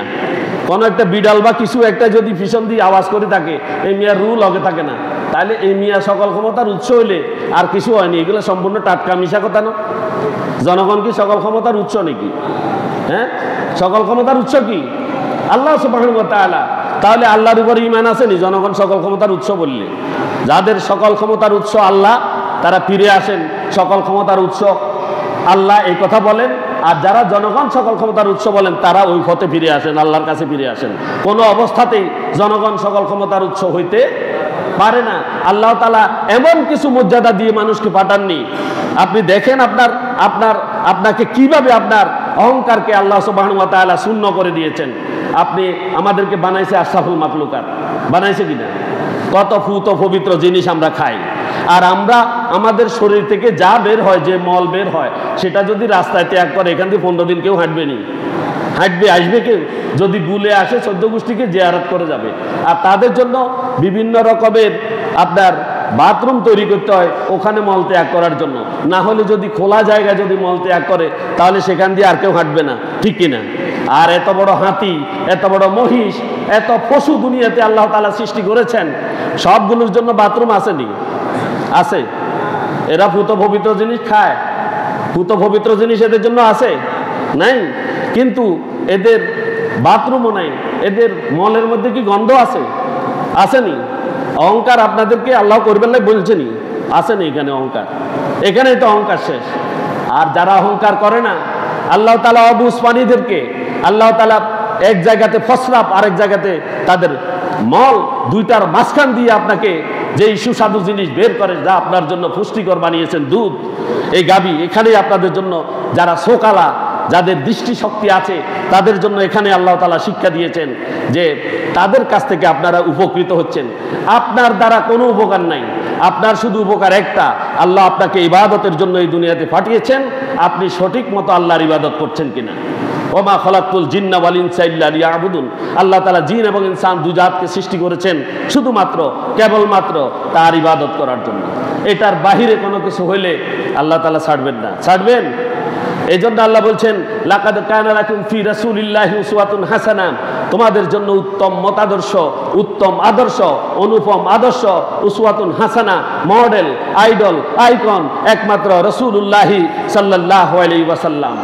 কোনো একটা বিড়াল বা কিছু একটা যদি পিছন দিয়ে আওয়াজ করে থাকে, এই মিয়ার রুল লগে থাকে না। তাহলে এই মিয়া সকল ক্ষমতার উৎস হইলে আর কিছু হয়নি। এগুলো সম্পূর্ণ টাটকা মিশা কথা না? জনগণ কি সকল ক্ষমতার উৎস নাকি? হ্যাঁ, সকল ক্ষমতার উৎস কি? আল্লাহ সুবহানাহু ওয়া তাআলা। তাহলে আল্লাহর উপর ঈমান আসেনি জনগণ সকল ক্ষমতার উৎস বললে? যাদের সকল ক্ষমতার উৎস আল্লাহ, তারা ফিরে আসেন সকল ক্ষমতার উৎস আল্লাহ, এই কথা বলেন। আর যারা জনগণ সকল ক্ষমতার উৎস বলেন, তারা ওই পথে ফিরে আসেন, আল্লাহর কাছে ফিরে আসেন। কোনো অবস্থাতেই জনগণ সকল ক্ষমতার উৎস হইতে পারে না। আল্লাহ তাআলা এমন কিছু মর্যাদা দিয়ে মানুষকে পাঠাননি। আপনি দেখেন আপনাকে কিভাবে আপনার অহংকারকে আল্লাহ সুবহানাহু ওয়া তাআলা শূন্য করে দিয়েছেন। আপনি আমাদেরকে বানাইছে আশরাফুল মাখলুকাত, বানাইছে কিনা? কত ফুত পবিত্র জিনিস আমরা খাই, আর আমরা আমাদের শরীর থেকে যা বের হয়, যে মল বের হয়, সেটা যদি রাস্তায় ত্যাগ করে, এখান থেকে 15 দিন কেউ হাঁটবে নি? হাঁটবে? আসবে কেউ? যদি বুলে আসে 14 গোষ্ঠীকে জিয়ারত করে যাবে। আর তাদের জন্য বিভিন্ন রকমের আপনার বাথরুম তৈরি করতে হয় ওখানে মল ত্যাগ করার জন্য। না হলে যদি খোলা জায়গায় যদি মল ত্যাগ করে, তাহলে সেখান দিয়ে আর কেউ হাঁটবে না, ঠিক কিনা? আর এত বড় হাতি, এত বড় মহিষ, এত পশু দুনিয়াতে আল্লাহ তাআলা সৃষ্টি করেছেন, সবগুলোর জন্য বাথরুম আসেনি? আছে। এরা ভূত পবিত্র জিনিস খায়, ভূত পবিত্র জিনিস এদের জন্য আছে? নাই। কিন্তু এদের বাথরুমও নাই। এদের মলের মধ্যে কি গন্ধ আছে? আসেনি? অহংকার আপনাদেরকে আল্লাহ করবেন না বলছেনি? আসেনি এখানে অহংকার? এখানেই তো অহংকার শেষ। আর যারা অহংকার করে না, আল্লাহ তাআলা অবুঝ প্রাণীদেরকে আল্লাহ তাআলা এক জায়গাতে ফসরাপ, আরেক জায়গাতে তাদের মল, দুইটার মাঝখান দিয়ে আপনাকে যেই সুস্বাদু জিনিস বের করে, যা আপনার জন্য পুষ্টিকর বানিয়েছেন, দুধ, এই গাভী, এখানেই আপনাদের জন্য, যারা শোকালা, যাদের দৃষ্টি শক্তি আছে, তাদের জন্য এখানে আল্লাহ তাআলা শিক্ষা দিয়েছেন যে তাদের কাছ থেকে আপনারা উপকৃত হচ্ছেন। আপনার দ্বারা কোনো উপকার নাই, আপনার শুধু উপকার একটা, আল্লাহ আপনাকে ইবাদতের জন্য এই দুনিয়াতে পাঠিয়েছেন। আপনি সঠিক মতো আল্লাহর ইবাদত করছেন কিনা? ওমা খলাকতুল জিন্না ওয়াল ইনসা ইল্লা লিয়াবুদুন। আল্লাহ তাআলা জিন এবং ইনসান দুই জাতকে সৃষ্টি করেছেন শুধুমাত্র, কেবলমাত্র তার ইবাদত করার জন্য। এটার বাহিরে কোনো কিছু হইলে আল্লাহ তাআলা ছাড়বেন না। ছাড়বেন? এই জন্য আল্লাহ বলছেন, লাকাদ কানা লাকুম ফি রাসূলিল্লাহি উসওয়াতুন হাসানাহ। তোমাদের জন্য উত্তম মতাদর্শ, উত্তম আদর্শ, অনুপম আদর্শ, উসওয়াতুন হাসানা, মডেল, আইডল, আইকন একমাত্র রাসূলুল্লাহি সাল্লাল্লাহু আলাইহি ওয়াসাল্লাম।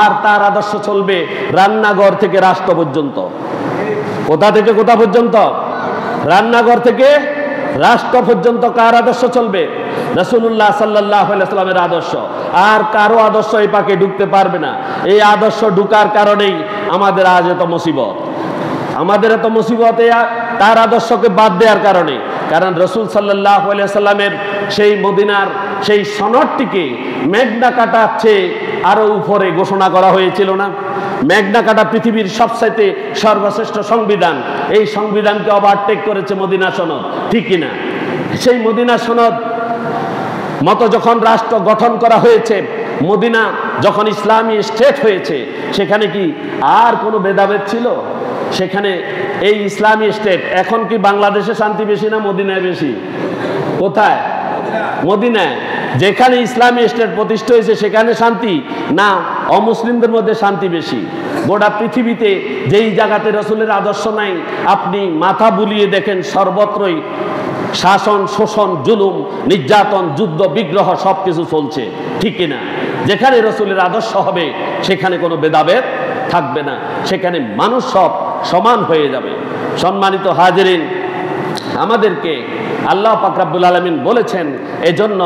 আর তার আদর্শ চলবে রান্নাঘর থেকে রাষ্ট্র পর্যন্ত। কোথা থেকে কোথা পর্যন্ত? রান্নাঘর থেকে রাষ্ট্র পর্যন্ত কার আদর্শ চলবে? রাসূলুল্লাহ সাল্লাল্লাহু আলাইহি ওয়াসাল্লামের আদর্শ। আর কারো আদর্শ এই পাকে ঢুকতে পারবে না। এই আদর্শ ঢুকার কারণেই আমাদের আজ এত মুসিবত। আমাদের এত মুসিবত তার আদর্শকে বাদ দেওয়ার কারণে। কারণ রাসূল সাল্লাল্লাহু আলাইহি ওয়াসাল্লামের সেই মদিনার সেই সনদটিকে মেঘনা কাটার চেয়ে আরো উপরে ঘোষণা করা হয়েছিল না? মেঘনা কাটা পৃথিবীর সবচাইতে সর্বশ্রেষ্ঠ সংবিধান। এই সংবিধানকে ওভারটেক করেছে মদিনা সনদ, ঠিক কিনা? সেই মদিনা সনদ মতো যখন রাষ্ট্র গঠন করা হয়েছে, মদিনা যখন ইসলামী স্টেট হয়েছে, সেখানে কি আর কোনো ভেদাভেদ ছিল? সেখানে এই ইসলামী স্টেট। এখন কি বাংলাদেশে শান্তি বেশি না মদিনায় বেশি? কোথায়? মদিনায়। যেখানে ইসলামী স্টেট প্রতিষ্ঠা হয়েছে সেখানে শান্তি না অমুসলিমদের মধ্যে শান্তি বেশি? গোটা পৃথিবীতে যেই জায়গাতে রসুলের আদর্শ নাই আপনি মাথা বুলিয়ে দেখেন সর্বত্রই শাসন, শোষণ, জুলুম, নির্যাতন, যুদ্ধ, বিগ্রহ সবকিছু চলছে, ঠিক কিনা? যেখানে রসুলের আদর্শ হবে সেখানে কোনো ভেদাভেদ থাকবে না, সেখানে মানুষ সব সমান হয়ে যাবে। সম্মানিত হাজিরিন, আমাদেরকে আল্লাহ পাক রব্বুল আলামিন বলেছেন এজন্য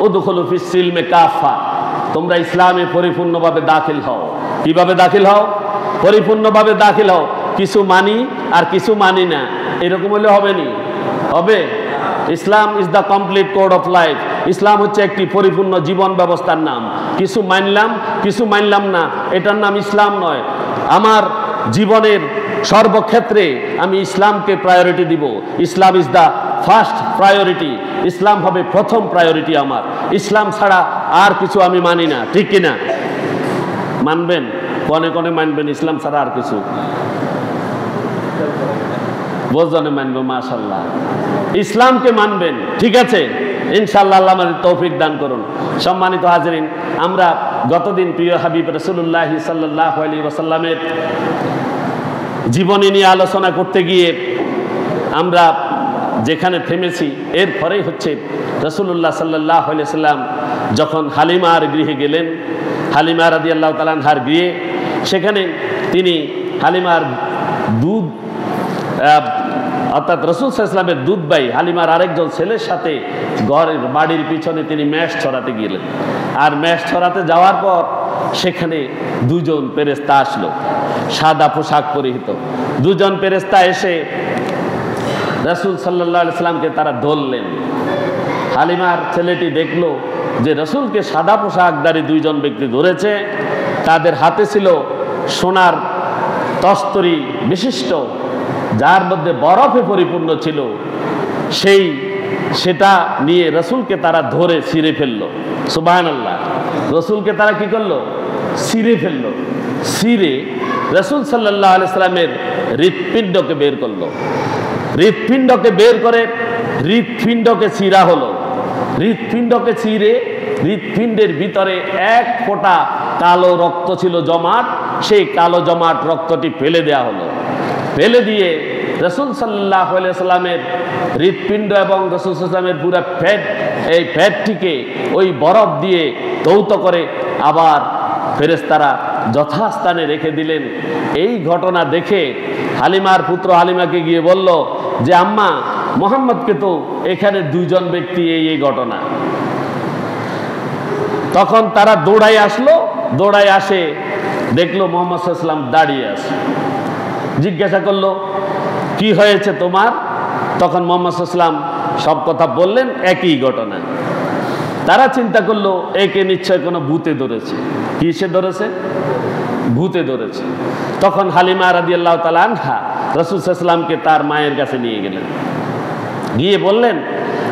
উদখুলু ফিস সিলমে কাফা, তোমরা ইসলামে পরিপূর্ণভাবে দাখিল হও। কিভাবে দাখিল হও? পরিপূর্ণভাবে দাখিল হও। কিছু মানি আর কিছু মানি না, এরকম হলে হবে নি? হবে? Islam is the complete code of life. Islam হচ্ছে একটি পরিপূর্ণ জীবন ব্যবস্থার নাম। কিছু মানলাম, কিছু মানলাম না, এটার নাম ইসলাম নয়। আমার জীবনের সর্বক্ষেত্রে আমি ইসলামকে প্রায়োরিটি দিব। ইসলাম ইজ দ্য ফার্স্ট প্রায়োরিটি। ইসলাম হবে প্রথম প্রায়োরিটি আমার। ইসলাম ছাড়া আর কিছু আমি মানি না, ঠিক কিনা? মানবেন? কনে কনে মানবেন ইসলাম ছাড়া আর কিছু? বোঝনে মানবো, মাশাআল্লাহ। ইসলামকে মানবেন, ঠিক আছে? ইনশাআল্লাহ আল্লাহ আমাদের তৌফিক দান করুন। সম্মানিত হাজিরিন, আমরা গতদিন প্রিয় হাবিব রাসূলুল্লাহ সাল্লাল্লাহু আলাইহি ওয়াসাল্লামের জীবনী নিয়ে আলোচনা করতে গিয়ে আমরা যেখানে থেমেছি এরপরেই হচ্ছে রাসূলুল্লাহ সাল্লাল্লাহু আলাইহি ওয়াসাল্লাম যখন হালিমার গৃহে গেলেন, হালিমা রাদিয়াল্লাহু তাআলা আনহার গৃহে, সেখানে তিনি হালিমার দুধ অর্থাৎ রাসূল সাল্লাল্লাহু আলাইহি ওয়াসাল্লামের দুধ ভাই হালিমার আরেকজন ছেলের সাথে ঘরের বাড়ির পিছনে তিনি ম্যাশ ছড়াতে গেলেন। আর ম্যাশ ছড়াতে যাওয়ার পর সেখানে দুজন ফেরেশতা আসলো, সাদা পোশাক পরিহিত দুজন ফেরেশতা এসে রাসূল সাল্লাল্লাহু আলাইহি ওয়াসাল্লামকে তারা ধরলেন। হালিমার ছেলেটি দেখলো যে রাসূলকে সাদা পোশাকধারী দুইজন ব্যক্তি ধরেছে। তাদের হাতে ছিল সোনার তস্তরি বিশিষ্ট, যার মধ্যে বরফে পরিপূর্ণ ছিল, সেটা নিয়ে রাসূলকে তারা ধরে ছিঁড়ে ফেললো। সুবহানাল্লাহ। রাসূলকে তারা কি করলো? ছিঁড়ে ফেললো। ছিঁড়ে রাসূল সাল্লাল্লাহু আলাইহি ওয়াসাল্লামের হৃৎপিণ্ডকে বের করলো। হৃৎপিণ্ডকে বের করে হৃৎপিণ্ডকে ছিঁড়া হলো। হৃৎপিণ্ডকে ছিঁড়ে হৃৎপিণ্ডের ভিতরে এক ফোঁটা কালো রক্ত ছিল জমাট, সেই কালো জমাট রক্তটি ফেলে দেয়া হলো। ফেলে দিয়ে রাসূল সাল্লাল্লাহু আলাইহি ওয়াসাল্লামের হৃৎপিণ্ড এবং রাসূল সাল্লাল্লাহু আলাইহি ওয়াসাল্লামের পুরো পেট, এই পেটটিকে ওই বরফ দিয়ে ধৌত করে আবার ফেরেশতারা যথাস্থানে রেখে দিলেন। এই ঘটনা দেখে হালিমার পুত্র হালিমাকে গিয়ে বলল যে আম্মা, মুহাম্মদকে তো এখানে দুইজন ব্যক্তি এই ঘটনা। তখন তারা দৌড়াই আসলো, দৌড়াই আসে দেখলো মুহাম্মদ সাল্লাল্লাহু আলাইহি ওয়াসাল্লাম দাঁড়িয়ে আছে। জিজ্ঞাসা করলো কি হয়েছে তোমার? তখন মুহাম্মদ সাল্লাল্লাহু আলাইহি ওয়াসাল্লাম সব কথা বললেন, একই ঘটনা। তারা চিন্তা করলো একে নিশ্চয় কোনো ভূতে ধরেছে। কিসে ধরেছে? ভূতে ধরেছে। তখন হালিমা রাদিয়াল্লাহু তাআলা আনহা রাসূল সাল্লাল্লাহু আলাইহি ওয়াসাল্লামকে তার মায়ের কাছে নিয়ে গেলেন, গিয়ে বললেন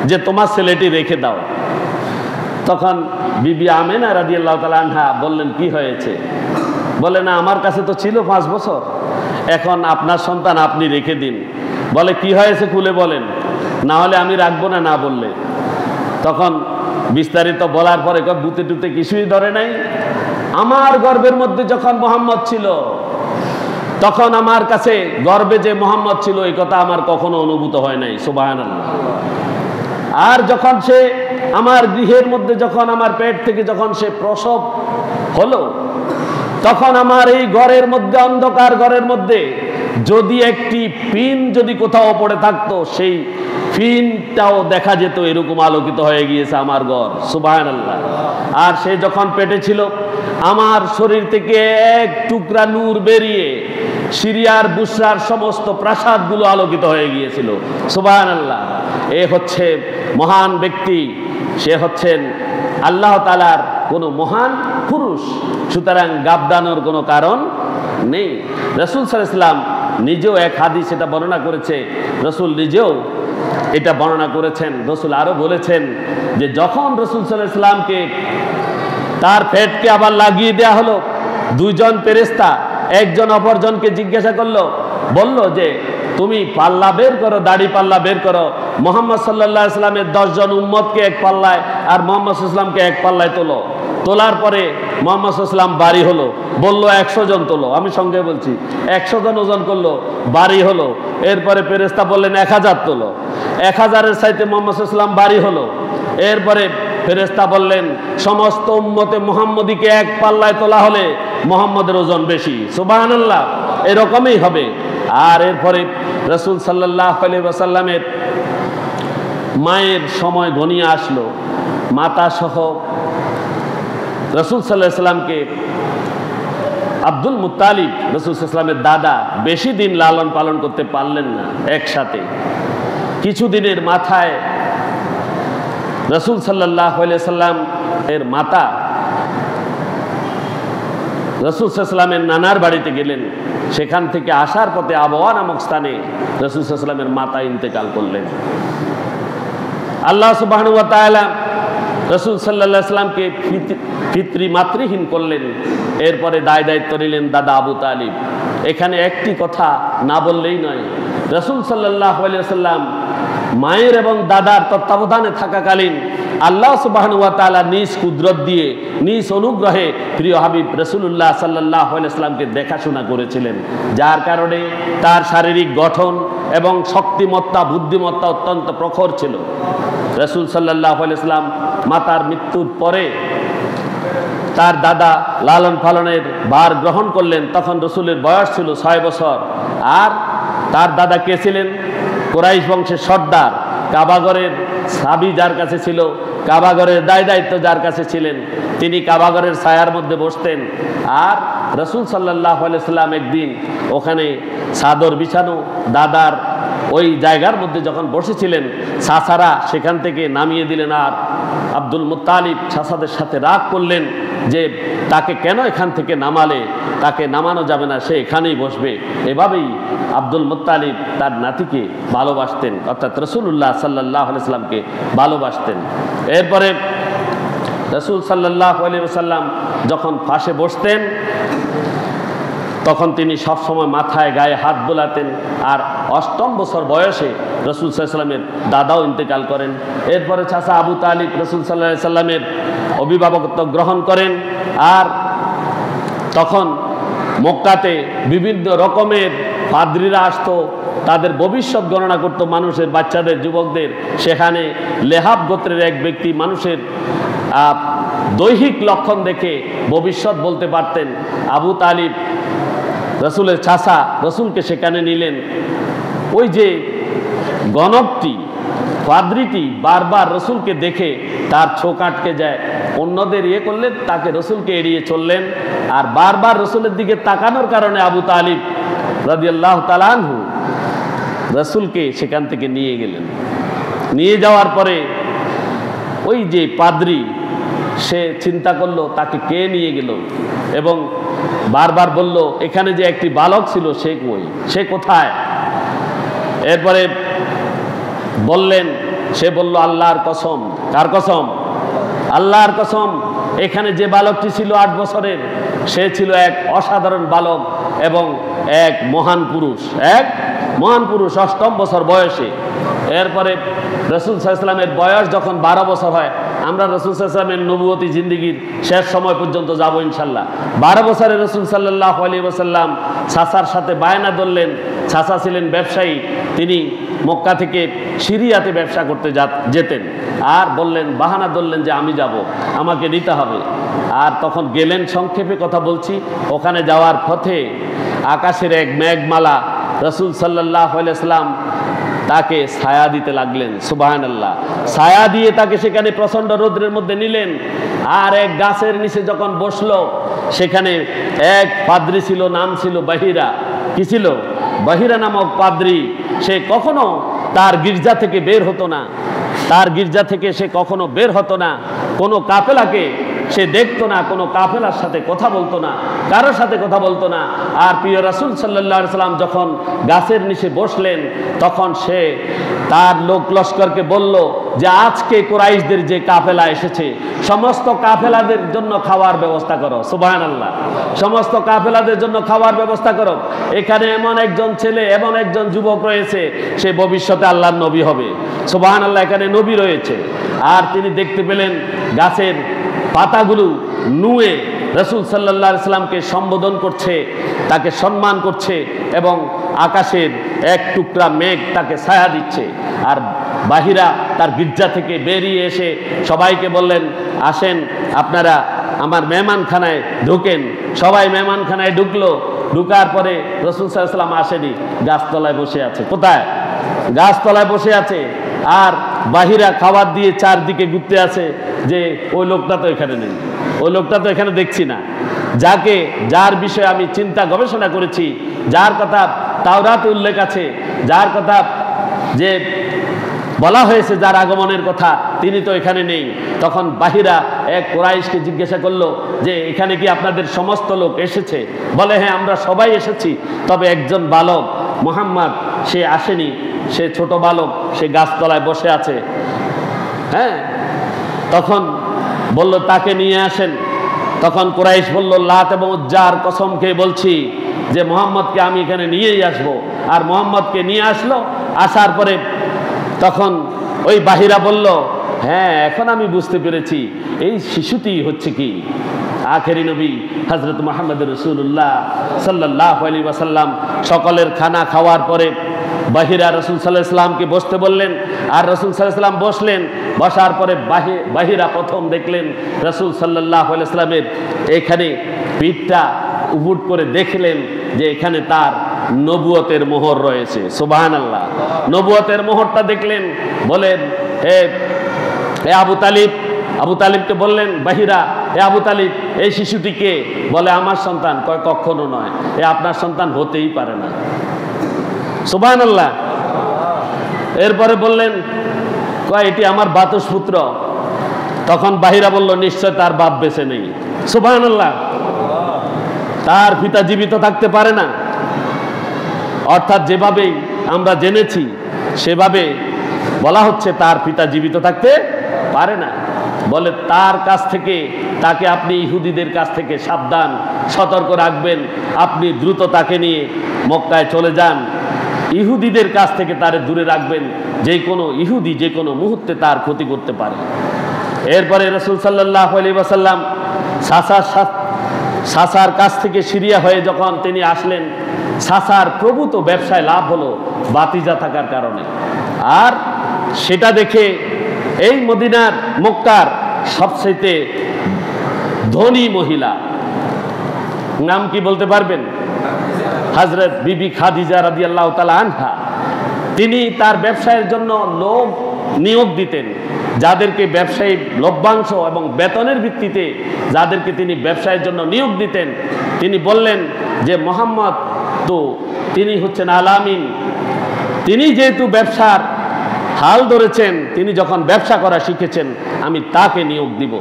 যে তোমার ছেলেটি রেখে দাও। তখন বিবি আমেনা রাদিয়াল্লাহু তাআলা আনহা বললেন কি হয়েছে? বলে না, আমার কাছে তো ছিল 5 বছর, এখন আপনার সন্তান আপনি রেখে দিন। বলে কি হয়েছে খুলে বলেন, না হলে আমি রাখবো না, না বললে। তখন বিস্তারিত বলার পরে ভূতে টুতে কিছুই ধরে নাই। আমার গর্ভের মধ্যে যখন মুহাম্মদ ছিল, তখন আমার কাছে গর্ভে যে মুহাম্মদ ছিল এই কথা আমার কখনো অনুভূত হয় নাই। সুবহানাল্লাহ। আর যখন সে আমার গৃহের মধ্যে, যখন আমার পেট থেকে যখন সে প্রসব হলো, তখন আমার এই ঘরের মধ্যে, অন্ধকার ঘরের মধ্যে যদি একটি পিন যদি কোথাও পড়ে থাকতো, সেই পিনটাও দেখা যেত, এরকম আলোকিত হয়ে গিয়েছে আমার ঘর। সুবহানাল্লাহ। আর সে যখন পেটে ছিল, আমার শরীর থেকে এক টুকরা নূর বেরিয়ে সিরিয়ার বুসরার সমস্ত প্রাসাদগুলো আলোকিত হয়ে গিয়েছিল। সুবহানাল্লাহ। এ হচ্ছে মহান ব্যক্তি, সে হচ্ছেন আল্লাহ তাআলার কোনো মহান পুরুষ। সুতরাং গাবদানোর কোনো কারণ নেই। রাসূল সাল্লাল্লাহু আলাইহি ওয়াসাল্লাম নিজেও এক হাদিস এটা বর্ণনা করেছে, রাসূল নিজেও এটা বর্ণনা করেছেন। রাসূল আরো বলেছেন যে যখন রাসূল সাল্লাল্লাহু আলাইহি ওয়াসাল্লামকে তার পেটকে আবার লাগিয়ে দেয়া হলো, দুইজন ফেরেশতা একজন অপরজনকে জিজ্ঞাসা করলো, বলল যে তুমি পাল্লা বের করো, দাড়ি পাল্লা বের করো, মুহাম্মদ সাল্লাল্লাহু আলাইহি ওয়াসাল্লামের 10 জন উম্মতকে এক পাল্লায় আর মুহাম্মদ সাল্লাল্লাহু আলাইহি ওয়াসাল্লামকে এক পাল্লায় তোলো। তোলার পরে মুহাম্মদ সাল্লাল্লাহু আলাইহি ওয়াসাল্লাম বাড়ি হলো, বললো 100 জন তোলো, আমি সঙ্গে বলছি 100 জন ওজন করলো, বাড়ি হলো। এরপরে ফেরেশতা বললেন 1000 তোলো, 1000-এর চাইতে মুহাম্মদ সাল্লাল্লাহু আলাইহি ওয়াসাল্লাম বাড়ি হলো। এরপরে ফেরেশতা বললেন সমস্ত উম্মতে মুহাম্মদীকে এক পাল্লায় তোলা হলে মুহাম্মদের ওজন বেশি, সুবহানাল্লাহ। এরকমই হবে। আর এরপরে রাসূল সাল্লাল্লাহু আলাইহি ওয়াসাল্লামের মায়ের সময় ঘনিয়ে আসলো, মাতা সহ রাসূল সাল্লাল্লাহু আলাইহি ওয়াসাল্লামকে আব্দুল মুত্তালিব রাসূল সাল্লাল্লাহু আলাইহি ওয়াসাল্লামের দাদা বেশি দিন লালন পালন করতে পারলেন না একসাথে। কিছুদিনের মাথায় রাসূল সাল্লাল্লাহু আলাইহি ওয়াসাল্লাম এর মাতা রাসূল সাল্লাল্লাহু আলাইহি ওয়াসাল্লামের নানার বাড়িতে গেলেন। সেখান থেকে আসার পথে আবওয়া নামক স্থানে রাসূল সাল্লাল্লাহু আলাইহি ওয়াসাল্লামের মাতা ইন্তেকাল করলেন। আল্লাহ সুবহানাহু ওয়া তাআলা রাসূল সাল্লাল্লাহু আলাইহি ওয়াসাল্লামকে পিতৃ মাতৃহীন করলেন। এরপরে দায় দায়িত্ব নিলেন দাদা আবু তালিব। এখানে একটি কথা না বললেই নয়, রাসূল সাল্লাল্লাহু আলাইহি ওয়াসাল্লাম মায়ের এবং দাদার তত্ত্বাবধানে থাকাকালীন আল্লাহ সুবহানাহু ওয়া তাআলা নিজ কুদরত দিয়ে, নিজ অনুগ্রহে প্রিয় হাবিব রাসূলুল্লাহ সাল্লাল্লাহু আলাইহি ওয়াসাল্লামকে দেখাশোনা করেছিলেন, যার কারণে তার শারীরিক গঠন এবং শক্তিমত্তা, বুদ্ধিমত্তা অত্যন্ত প্রখর ছিল। রাসূল সাল্লাল্লাহু আলাইহি ওয়াসাল্লাম মাতার মৃত্যুর পরে তার দাদা লালন পালনের ভার গ্রহণ করলেন। তখন রাসূলের বয়স ছিল 6 বছর। আর তার দাদা কে ছিলেন? কুরাইশ বংশের সর্দার, কাবাগরের চাবি যার কাছে ছিল, কাবাগরের দায় দায়িত্ব যার কাছে ছিলেন, তিনি কাবাগরের ছায়ার মধ্যে বসতেন। আর রাসূল সাল্লাল্লাহু আলাইহি ওয়াসাল্লাম একদিন ওখানে চাদর বিছানো দাদার ওই জায়গার মধ্যে যখন বসেছিলেন, চাচারা সেখান থেকে নামিয়ে দিলেন। আর আব্দুল মুত্তালিব চাচাদের সাথে রাগ করলেন যে তাকে কেন এখান থেকে নামালে, তাকে নামানো যাবে না, সে এখানেই বসবে। এভাবেই আব্দুল মুত্তালিব তার নাতিকে ভালোবাসতেন, অর্থাৎ রাসূলুল্লাহ সাল্লাল্লাহু আলাইহি ওয়াসাল্লামকে ভালোবাসতেন। এরপরে রাসূল সাল্লাল্লাহু আলাইহি ওয়াসাল্লাম যখন পাশে বসতেন তখন তিনি সবসময় মাথায় গায়ে হাত বোলাতেন। আর 8ম বছর বয়সে রাসূল সাল্লাল্লাহু আলাইহি ওয়াসাল্লামের দাদাও ইন্তেকাল করেন। এরপরে চাচা আবু তালিব রাসূল সাল্লাল্লাহু আলাইহি ওয়াসাল্লামের অভিভাবকত্ব গ্রহণ করেন। আর তখন মক্কাতে বিভিন্ন রকমের পাদ্রীরা আসতো, তাদের ভবিষ্যৎ গণনা করতো মানুষের, বাচ্চাদের, যুবকদের। সেখানে লেহাব গোত্রের এক ব্যক্তি মানুষের দৈহিক লক্ষণ দেখে ভবিষ্যৎ বলতে পারতেন। আবু তালিব রাসূলের চাচা রাসূলকে সেখানে নিলেন। ওই যে গণকটি, পাদ্রীটি বারবার রাসূলকে দেখে তার চোখ আটকে যায়, অন্যদের করলেন, তাকে রাসূলকে এড়িয়ে চললেন। আর বারবার রাসূলের দিকে তাকানোর কারণে আবু তালিব রাদিয়াল্লাহু তাআলা আনহু রাসূলকে সেখান থেকে নিয়ে গেলেন। নিয়ে যাওয়ার পরে ওই যে পাদ্রী সে চিন্তা করলো তাকে কে নিয়ে গেল, এবং বারবার বলল এখানে যে একটি বালক ছিল সে কই, সে কোথায়? এরপরে বললেন, সে বলল আল্লাহর কসম। কার কসম? আল্লাহর কসম, এখানে যে বালকটি ছিল 8 বছরের, সে ছিল এক অসাধারণ বালক এবং এক মহান পুরুষ, 8ম বছর বয়সে। এরপরে রাসূল সাল্লাল্লাহু আলাইহি ওয়াসাল্লামের বয়স যখন 12 বছর হয়, আমরা রাসূল সাল্লাল্লাহু আলাইহি ওয়াসাল্লামের নবুয়তি জিন্দেগীর শেষ সময় পর্যন্ত যাব ইনশাআল্লাহ। 12 বছরে রাসূল সাল্লাল্লাহু আলাইহি ওয়াসাল্লাম চাচার সাথে বায়না ধরলেন। চাচা ছিলেন ব্যবসায়ী, তিনি মক্কা থেকে সিরিয়াতে ব্যবসা করতে যেতেন। আর বললেন, বাহানা ধরলেন যে আমি যাব, আমাকে নিতে হবে। আর তখন গেলেন, সংক্ষেপে কথা বলছি। ওখানে যাওয়ার পথে আকাশের এক মেঘমালা রাসূল সাল্লাল্লাহু আলাইহি ওয়াসাল্লাম তাকে ছায়া দিতে লাগলেন। সুবহানাল্লাহ। ছায়া দিয়ে তাকে সেখানে প্রচন্ড রৌদ্রের মধ্যে নিলেন। আর এক গাছের নিচে যখন বসলো, সেখানে এক পাদ্রী ছিল, নাম ছিল বাহিরা। কি ছিল? বাহিরা নামক পাদ্রী। সে কখনো তার গির্জা থেকে বের হতো না, তার গির্জা থেকে সে কখনো বের হতো না। কোনো কাফেলাকে সে দেখতো না, কোনো কাফেলার সাথে কথা বলতো না। কারোর সাথে কথা বলতো না। আর প্রিয় রাসূল সাল্লাল্লাহু আলাইহি সাল্লাম যখন গাছের নিচে বসলেন, তখন সে তার লোক লস্করকে বলল যে আজকে কুরাইশদের যে কাফেলা এসেছে, সমস্ত কাফেলাদের জন্য খাওয়ার ব্যবস্থা করো। সুবহানাল্লাহ। সমস্ত কাফেলাদের জন্য খাওয়ার ব্যবস্থা করো। এখানে এমন একজন ছেলে, এমন একজন যুবক রয়েছে, সে ভবিষ্যতে আল্লাহর নবী হবে। সুবহানাল্লাহ। এখানে নবী রয়েছে। আর তিনি দেখতে পেলেন গাছের পাতাগুলো নুয়ে রাসূল সাল্লাল্লাহু আলাইহি সাল্লামকে সম্বোধন করছে, তাকে সম্মান করছে, এবং আকাশের এক টুকরা মেঘ তাকে ছায়া দিচ্ছে। আর বাহিরা তার গির্জা থেকে বেরিয়ে এসে সবাইকে বললেন, আসেন আপনারা আমার মেহমানখানায় ঢুকেন। সবাই মেহমানখানায় ঢুকলো। ঢুকার পরে রাসূল সাল্লাল্লাহু আলাইহি সাল্লাম আসেনি, গাছতলায় বসে আছে। কোথায়? গাছতলায় বসে আছে। আর বাহিরা খাবার দিয়ে চারদিকে ঘুরতে আছে যে ওই লোকটা তো এখানে নেই, ওই লোকটা তো এখানে দেখছি না। যার বিষয়ে আমি চিন্তা গবেষণা করেছি, যার কথা তাওরাতে উল্লেখ আছে, যার কথা যে বলা হয়েছে, যার আগমনের কথা, তিনি তো এখানে নেই। তখন বাহিরা এক কুরাইশকে জিজ্ঞাসা করলো যে এখানে কি আপনাদের সমস্ত লোক এসেছে? বলে, হ্যাঁ, আমরা সবাই এসেছি, তবে একজন বালক মুহাম্মদ সে আসেনি, সে ছোট বালক, সে গাছতলায় বসে আছে। হ্যাঁ, তখন বলল তাকে নিয়ে আসেন। তখন কুরাইশ বলল, লাত এবং উজ্জার কসম খেয়ে বলছি যে মুহাম্মদকে আমি এখানে নিয়েই আসব। আর মুহাম্মদকে নিয়ে আসলো। আসার পরে তখন ওই বাহিরা বলল, হ্যাঁ, এখন আমি বুঝতে পেরেছি এই শিশুটি হচ্ছে কি আখেরি নবী হযরত মুহাম্মদ রাসূলুল্লাহ সাল্লাল্লাহু আলাইহি ওয়াসাল্লাম। সকলের খানা খাওয়ার পরে বাহিরা রাসূল সাল্লাল্লাহু আলাইহি ওয়াসাল্লামকে বসতে বললেন। আর রাসূল সাল্লাল্লাহু আলাইহি ওয়াসাল্লাম বসলেন। বসার পরে বাহিরা প্রথম দেখলেন রাসূল সাল্লাল্লাহু আলাইহি ওয়াসাল্লামের এখানে পিঠটা উপুট করে দেখলেন যে এখানে তার নবুয়তের মোহর রয়েছে। সুবহানাল্লাহ। নবুয়তের মোহরটা দেখলেন। বলেন, হে আবু তালিব। আবু তালিবকে বললেন বাহিরা, হে আবু তালিব, এই শিশুটিকে? বলে, আমার সন্তান। কয়, কখনো নয়, এ আপনার সন্তান হতেই পারে না। সুবহানাল্লাহ। এরপরে বললেন, কয়, এটি আমার বাতুসপুত্র। তখন বাহিরা বলল, নিশ্চয় তার বাপ বেঁচে নেই। সুবহানাল্লাহ। তার পিতা জীবিত থাকতে পারে না। অর্থাৎ যেভাবে আমরা জেনেছি সেভাবে বলা হচ্ছে তার পিতা জীবিত থাকতে পারে না। বলে, তার কাছ থেকে তাকে আপনি ইহুদিদের কাছ থেকে সাবধান সতর্ক রাখবেন। আপনি দ্রুত তাকে নিয়ে মক্কায় চলে যান। ইহুদিদের কাছ থেকে তারে দূরে রাখবেন। যে কোনো ইহুদি যে কোনো মুহূর্তে তার ক্ষতি করতে পারে। এরপরে রাসূল সাল্লাল্লাহু আলাইহি ওয়াসাল্লাম সাসার কাছ থেকে সিরিয়া হয়ে যখন তিনি আসলেন, সাসার প্রভূত ব্যবসায় লাভ হলো বাতিজা থাকার কারণে। আর সেটা দেখে এই মদিনার মক্কার সবচেয়ে ধনী মহিলা, নাম কি বলতে পারবেন? হযরত বিবি খাদিজা রাদিয়াল্লাহু তাআলা আনহা। তিনি তার ব্যবসায়ের জন্য লোক নিয়োগ দিতেন, যাদেরকে ব্যবসায়ী লভ্যাংশ এবং বেতনের ভিত্তিতে যাদেরকে তিনি ব্যবসায়ের জন্য নিয়োগ দিতেন। তিনি বললেন যে মুহাম্মদ তো তিনি হচ্ছেন আলামিন, তিনি যেহেতু ব্যবসার হাল ধরেছেন, তিনি যখন ব্যবসা করা শিখেছেন, আমি তাকে নিয়োগ দিব।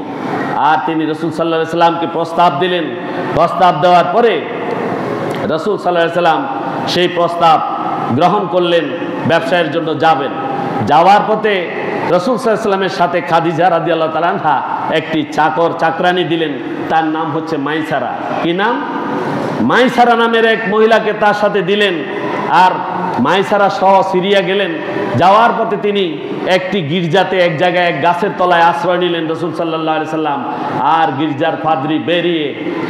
আর তিনি রাসূল সাল্লাল্লাহু আলাইহি সাল্লামকে প্রস্তাব দিলেন। প্রস্তাব দেওয়ার পরে রাসূল সাল্লাল্লাহু আলাইহি সাল্লাম সেই প্রস্তাব গ্রহণ করলেন, ব্যবসায়ের জন্য যাবেন। যাওয়ার পথে রাসূল সাল্লাল্লাহু আলাইহি সাল্লামের সাথে খাদিজা রাদিয়াল্লাহু তাআলা আনহা একটি চাকরানী দিলেন, তার নাম হচ্ছে মাইসারা। কি নাম? মাইসারা নামের এক মহিলাকে তার সাথে দিলেন। আর মাইসারা সহ সিরিয়া গেলেন। যাওয়ার পথে তিনি একটি গির্জাতে এক জায়গায় এক গাছের তলায় আশ্রয় নিলেন রাসূল সাল্লাল্লাহু আলাইহি সাল্লাম। আর গির্জার পাদ্রী বেরিয়ে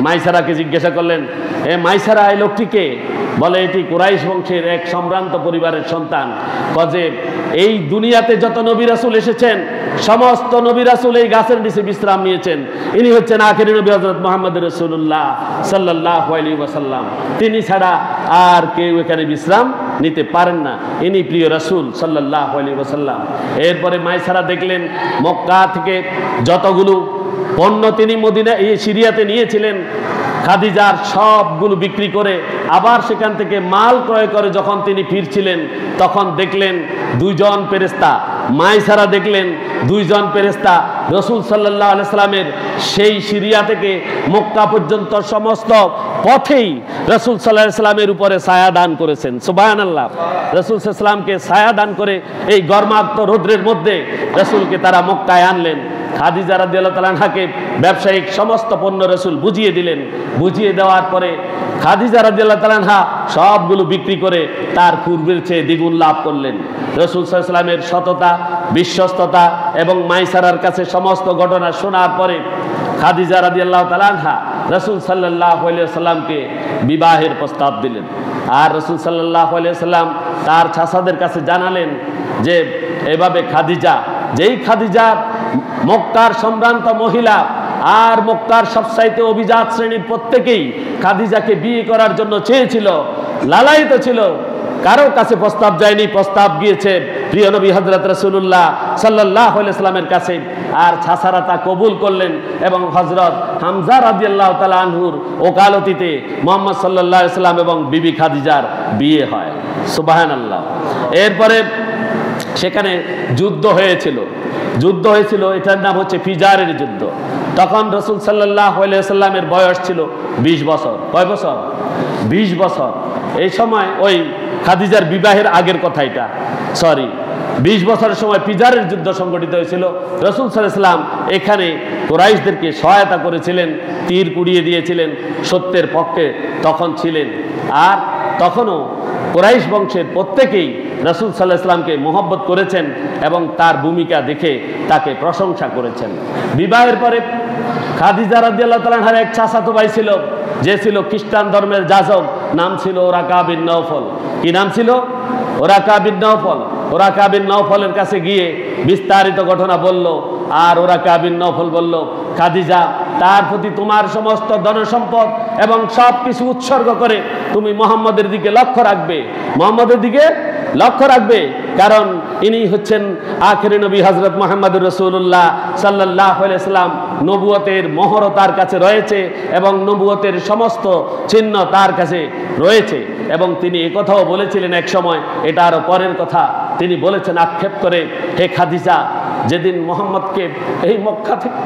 মাইসারাকে জিজ্ঞাসা করলেন, এ মাইসারা, এই লোকটিকে? বলে, এটি কুরাইশ বংশের এক সম্ভ্রান্ত পরিবারের সন্তান। কজে এই দুনিয়াতে যত নবী রাসূল এসেছেন, সমস্ত নবী রাসূল এই গাছের নিচে বিশ্রাম নিয়েছেন। ইনি হচ্ছেন আখেরি নবী হযরত মুহাম্মদ রাসূলুল্লাহ সাল্লাল্লাহু আলাইহি ওয়াসাল্লাম। তিনি ছাড়া আর কেউ এখানে বিশ্রাম নিতে পারেন না। ইনি প্রিয় রাসূল সাল্লাল্লাহু আলাইহি ওয়াসাল্লাম। এরপরে মাইসারা দেখলেন মক্কা থেকে যতগুলো পণ্য তিনি সিরিয়াতে নিয়েছিলেন, খাদিজার সবগুলো বিক্রি করে আবার সেখান থেকে মাল ক্রয় করে যখন তিনি ফিরছিলেন, তখন দেখলেন দুইজন ফেরেশতা। মাইসারা দেখলেন দুইজন ফেরেশতা রাসূল সাল্লাল্লাহু আলাইহি সাল্লামের সেই সিরিয়া থেকে মক্কা পর্যন্ত সমস্ত পথেই রাসূল সাল্লাল্লাহু আলাইহি সাল্লামের উপরে ছায়া দান করেছেন। সুবহানাল্লাহ। রাসূল সাল্লাল্লাহু আলাইহি সাল্লামকে ছায়া দান করে এই গরমাক্ত রৌদ্রের মধ্যে রাসূলকে তারা মক্কায় আনলেন। খাদিজা রাদিয়াল্লাহু তাআলা আনহাকে ব্যবসায়িক সমস্ত পণ্য রাসূল বুঝিয়ে দিলেন। বুঝিয়ে দেওয়ার পরে খাদিজা রাদিয়াল্লাহু তাআলা আনহা সবগুলো বিক্রি করে তার পূর্বের চেয়ে দ্বিগুণ লাভ করলেন। রাসূল সাল্লাল্লাহু আলাইহি সাল্লামের সততা, বিশ্বস্ততা এবং মাইসারার কাছে সমস্ত ঘটনা শোনার পরে খাদিজা রাদিয়াল্লাহু তাআলা আনহা রাসূল সাল্লাল্লাহু আলাইহি সাল্লামকে বিবাহের প্রস্তাব দিলেন। আর রাসূল সাল্লাল্লাহু আলাইহি সাল্লাম তার চাচাদের কাছে জানালেন যে এভাবে খাদিজা, যেই খাদিজা মক্কার সম্ভ্রান্ত মহিলা আর মক্কার সবচাইতে অভিজাত শ্রেণীর প্রত্যেকেই খাদিজাকে বিয়ে করার জন্য চেয়েছিল, লালায়িত ছিল, কারো কাছে প্রস্তাব যায়নি, প্রস্তাব গিয়েছে প্রিয় নবী হযরত রাসূলুল্লাহ সাল্লাল্লাহু আলাইহি সাল্লামের কাছে। আর ছাসারা তা কবুল করলেন এবং হযরত হামজা রাদিয়াল্লাহু তাআলা আনহুর ওকালতিতে মুহাম্মদ সাল্লাল্লাহু আলাইহি সাল্লাম এবং বিবি খাদিজার বিয়ে হয়। সুবহানাল্লাহ। এরপরে সেখানে যুদ্ধ হয়েছিল, এটার নাম হচ্ছে ফিজারের যুদ্ধ। তখন রাসূল সাল্লাল্লাহু আলাইহি সাল্লামের বয়স ছিল 20 বছর। কয় বছর? 20 বছর। এই সময় ওই খাদিজার বিবাহের আগের কথা এটা, 20 বছরের সময় ফিজারের যুদ্ধ সংগঠিত হয়েছিল। রাসূল সাল্লাল্লাহু আলাইহি সাল্লাম এখানে কুরাইশদেরকে সহায়তা করেছিলেন, তীর কুড়িয়ে দিয়েছিলেন, সত্যের পক্ষে তখন ছিলেন। আর তখনও কুরাইশ বংশের প্রত্যেকেই রাসূল সাল্লাল্লাহু আলাইহি সাল্লামকে মহব্বত করেছেন এবং তার ভূমিকা দেখে তাকে প্রশংসা করেছেন। বিবাহের পরে খাদিজা রাদিয়াল্লাহু তাআলা আনহার এক চাচাতো ভাই ছিল, যে ছিল খ্রিস্টান ধর্মের যাজক, নাম ছিল ওরাকা বিন নওফল। কি নাম ছিল? ওরাকা বিন নওফল। ওরাকা বিন নওফলের কাছে গিয়ে বিস্তারিত ঘটনা বলল। আর ওরাকা বিন নওফল বলল, খাদিজা তার প্রতি তোমার সমস্ত ধনসম্পদ এবং সব কিছু উৎসর্গ করে তুমি মুহাম্মদের দিকে লক্ষ্য রাখবে, মুহাম্মদের দিকে লক্ষ্য রাখবে, কারণ ইনি হচ্ছেন আখিরি নবী হযরত মুহাম্মদুর রাসূলুল্লাহ সাল্লাল্লাহু আলাইহি সাল্লাম। নবুয়তের মোহর তার কাছে রয়েছে এবং নবুয়তের সমস্ত চিহ্ন তার কাছে রয়েছে। এবং তিনি একথাও বলেছিলেন এক সময়, এটা আরো পরের কথা, তিনি বলেছেন আক্ষেপ করে, হে খাদিজা, যেদিন মুহাম্মদকে এই মক্কা থেকে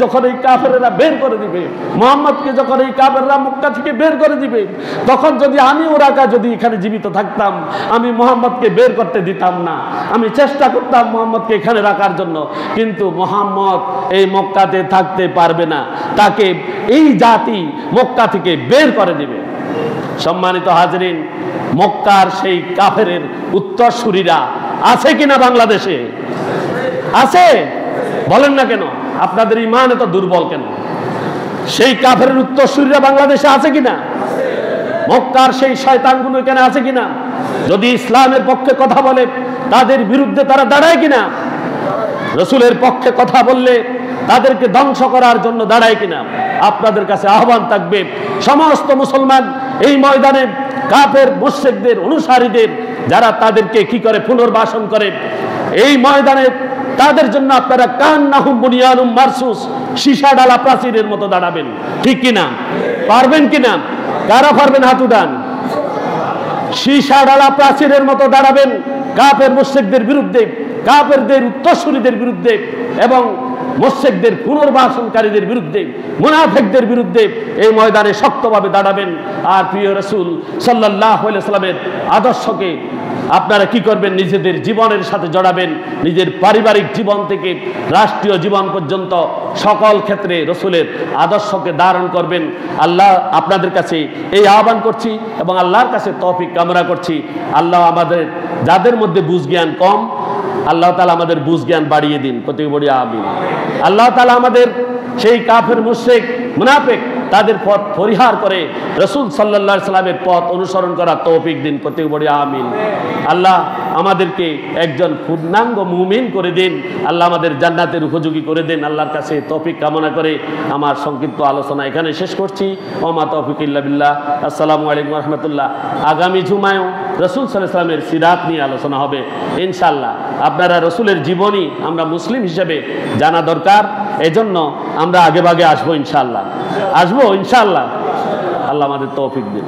যখন এই কাফেররা বের করে দিবে, মুহাম্মদকে যখন এই কাফেররা মক্কা থেকে বের করে দিবে, তখন যদি আমি ওরাকা যদি এখানে জীবিত থাকতাম, আমি মুহাম্মদকে বের করতে দিতাম না, আমি চেষ্টা করতাম মুহাম্মদকে এখানে রাখার জন্য, কিন্তু মুহাম্মদ এই মক্কাতে থাকতে পারবে না, তাকে এই জাতি মক্কা থেকে বের করে দিবে। সম্মানিত হাজরিন, মক্কার সেই কাফেরের উত্তরসূরিরা আছে কিনা বাংলাদেশে? আছে? বলেন না কেন? আপনাদের ঈমান এত দুর্বল কেন? সেই কাফেরের উত্তরসূরিরা বাংলাদেশে আছে কিনা? মক্কার সেই শয়তানগুলো এখানে আছে কিনা? যদি ইসলামের পক্ষে কথা বলে তাদের বিরুদ্ধে তারা দাঁড়ায় কিনা? রাসূলের পক্ষে কথা বললে তাদেরকে ধ্বংস করার জন্য দাঁড়ায় কিনা? আপনাদের কাছে আহ্বান থাকবে, সমস্ত মুসলমান এই ময়দানে কাফের মুশরিকদের অনুসারীদের যারা তাদেরকে কি করে পুনর্বাসন করে, এই ময়দানে তাদের জন্য আপনারা কান্নাহুম বুনিয়ানুম মারসুস, সীসা ডালা প্রাচীরের মতো দাঁড়াবেন। ঠিক কিনা? পারবেন কিনা? কারা পারবেন হাত উঠান। সীসা ডালা প্রাচীরের মতো দাঁড়াবেন কাফের মুশরিকদের বিরুদ্ধে, কাফেরদের উত্তরসূরিদের বিরুদ্ধে এবং মুশরিকদের পুনর্বাসনকারীদের বিরুদ্ধে, মুনাফিকদের বিরুদ্ধে এই ময়দানে শক্তভাবে দাঁড়াবেন। আর প্রিয় রাসূল সাল্লাল্লাহু আলাইহি ওয়াসাল্লামের আদর্শকে আপনারা কি করবেন? নিজেদের জীবনের সাথে জড়াবেন। নিজের পারিবারিক জীবন থেকে রাষ্ট্রীয় জীবন পর্যন্ত সকল ক্ষেত্রে রাসূলের আদর্শকে ধারণ করবেন। আল্লাহ আপনাদের কাছে এই আহ্বান করছি এবং আল্লাহর কাছে তৌফিক কামনা করছি। আল্লাহ আমাদের যাদের মধ্যে বুঝ জ্ঞান কম, আল্লাহ তাআলা আমাদের বুঝ জ্ঞান বাড়িয়ে দিন। প্রতি বড়ি আমিন। আল্লাহ তাআলা আমাদের সেই কাফের মুশরিক মুনাফিক তাদের পথ পরিহার করে রাসূল সাল্লাল্লাহু আলাইহি সাল্লামের পথ অনুসরণ করার তৌফিক দিন। প্রতি বড়ি আমিন। আল্লাহ আমাদেরকে একজন পূর্ণাঙ্গ মুমিন করে দিন। আল্লাহ আমাদের জান্নাতের উপযোগী করে দেন। আল্লাহর কাছে তৌফিক কামনা করে আমার সংক্ষিপ্ত আলোচনা এখানে শেষ করছি। ওমা তৌফিক ইল্লা বিল্লাহ। আসসালামু আলাইকুম ওয়া রাহমাতুল্লাহ। আগামী জুমায়ও রাসূল সাল্লাল্লাহু আলাইহি সাল্লামের সিরাত নিয়ে আলোচনা হবে ইনশাআল্লাহ। আপনারা রাসূলের জীবনী আমরা মুসলিম হিসেবে জানা দরকার, এজন্য আমরা আগে ভাগে আসবো ইনশাআল্লাহ। আসবো ইনশাআল্লাহ। আল্লাহ আমাদের তৌফিক দিন।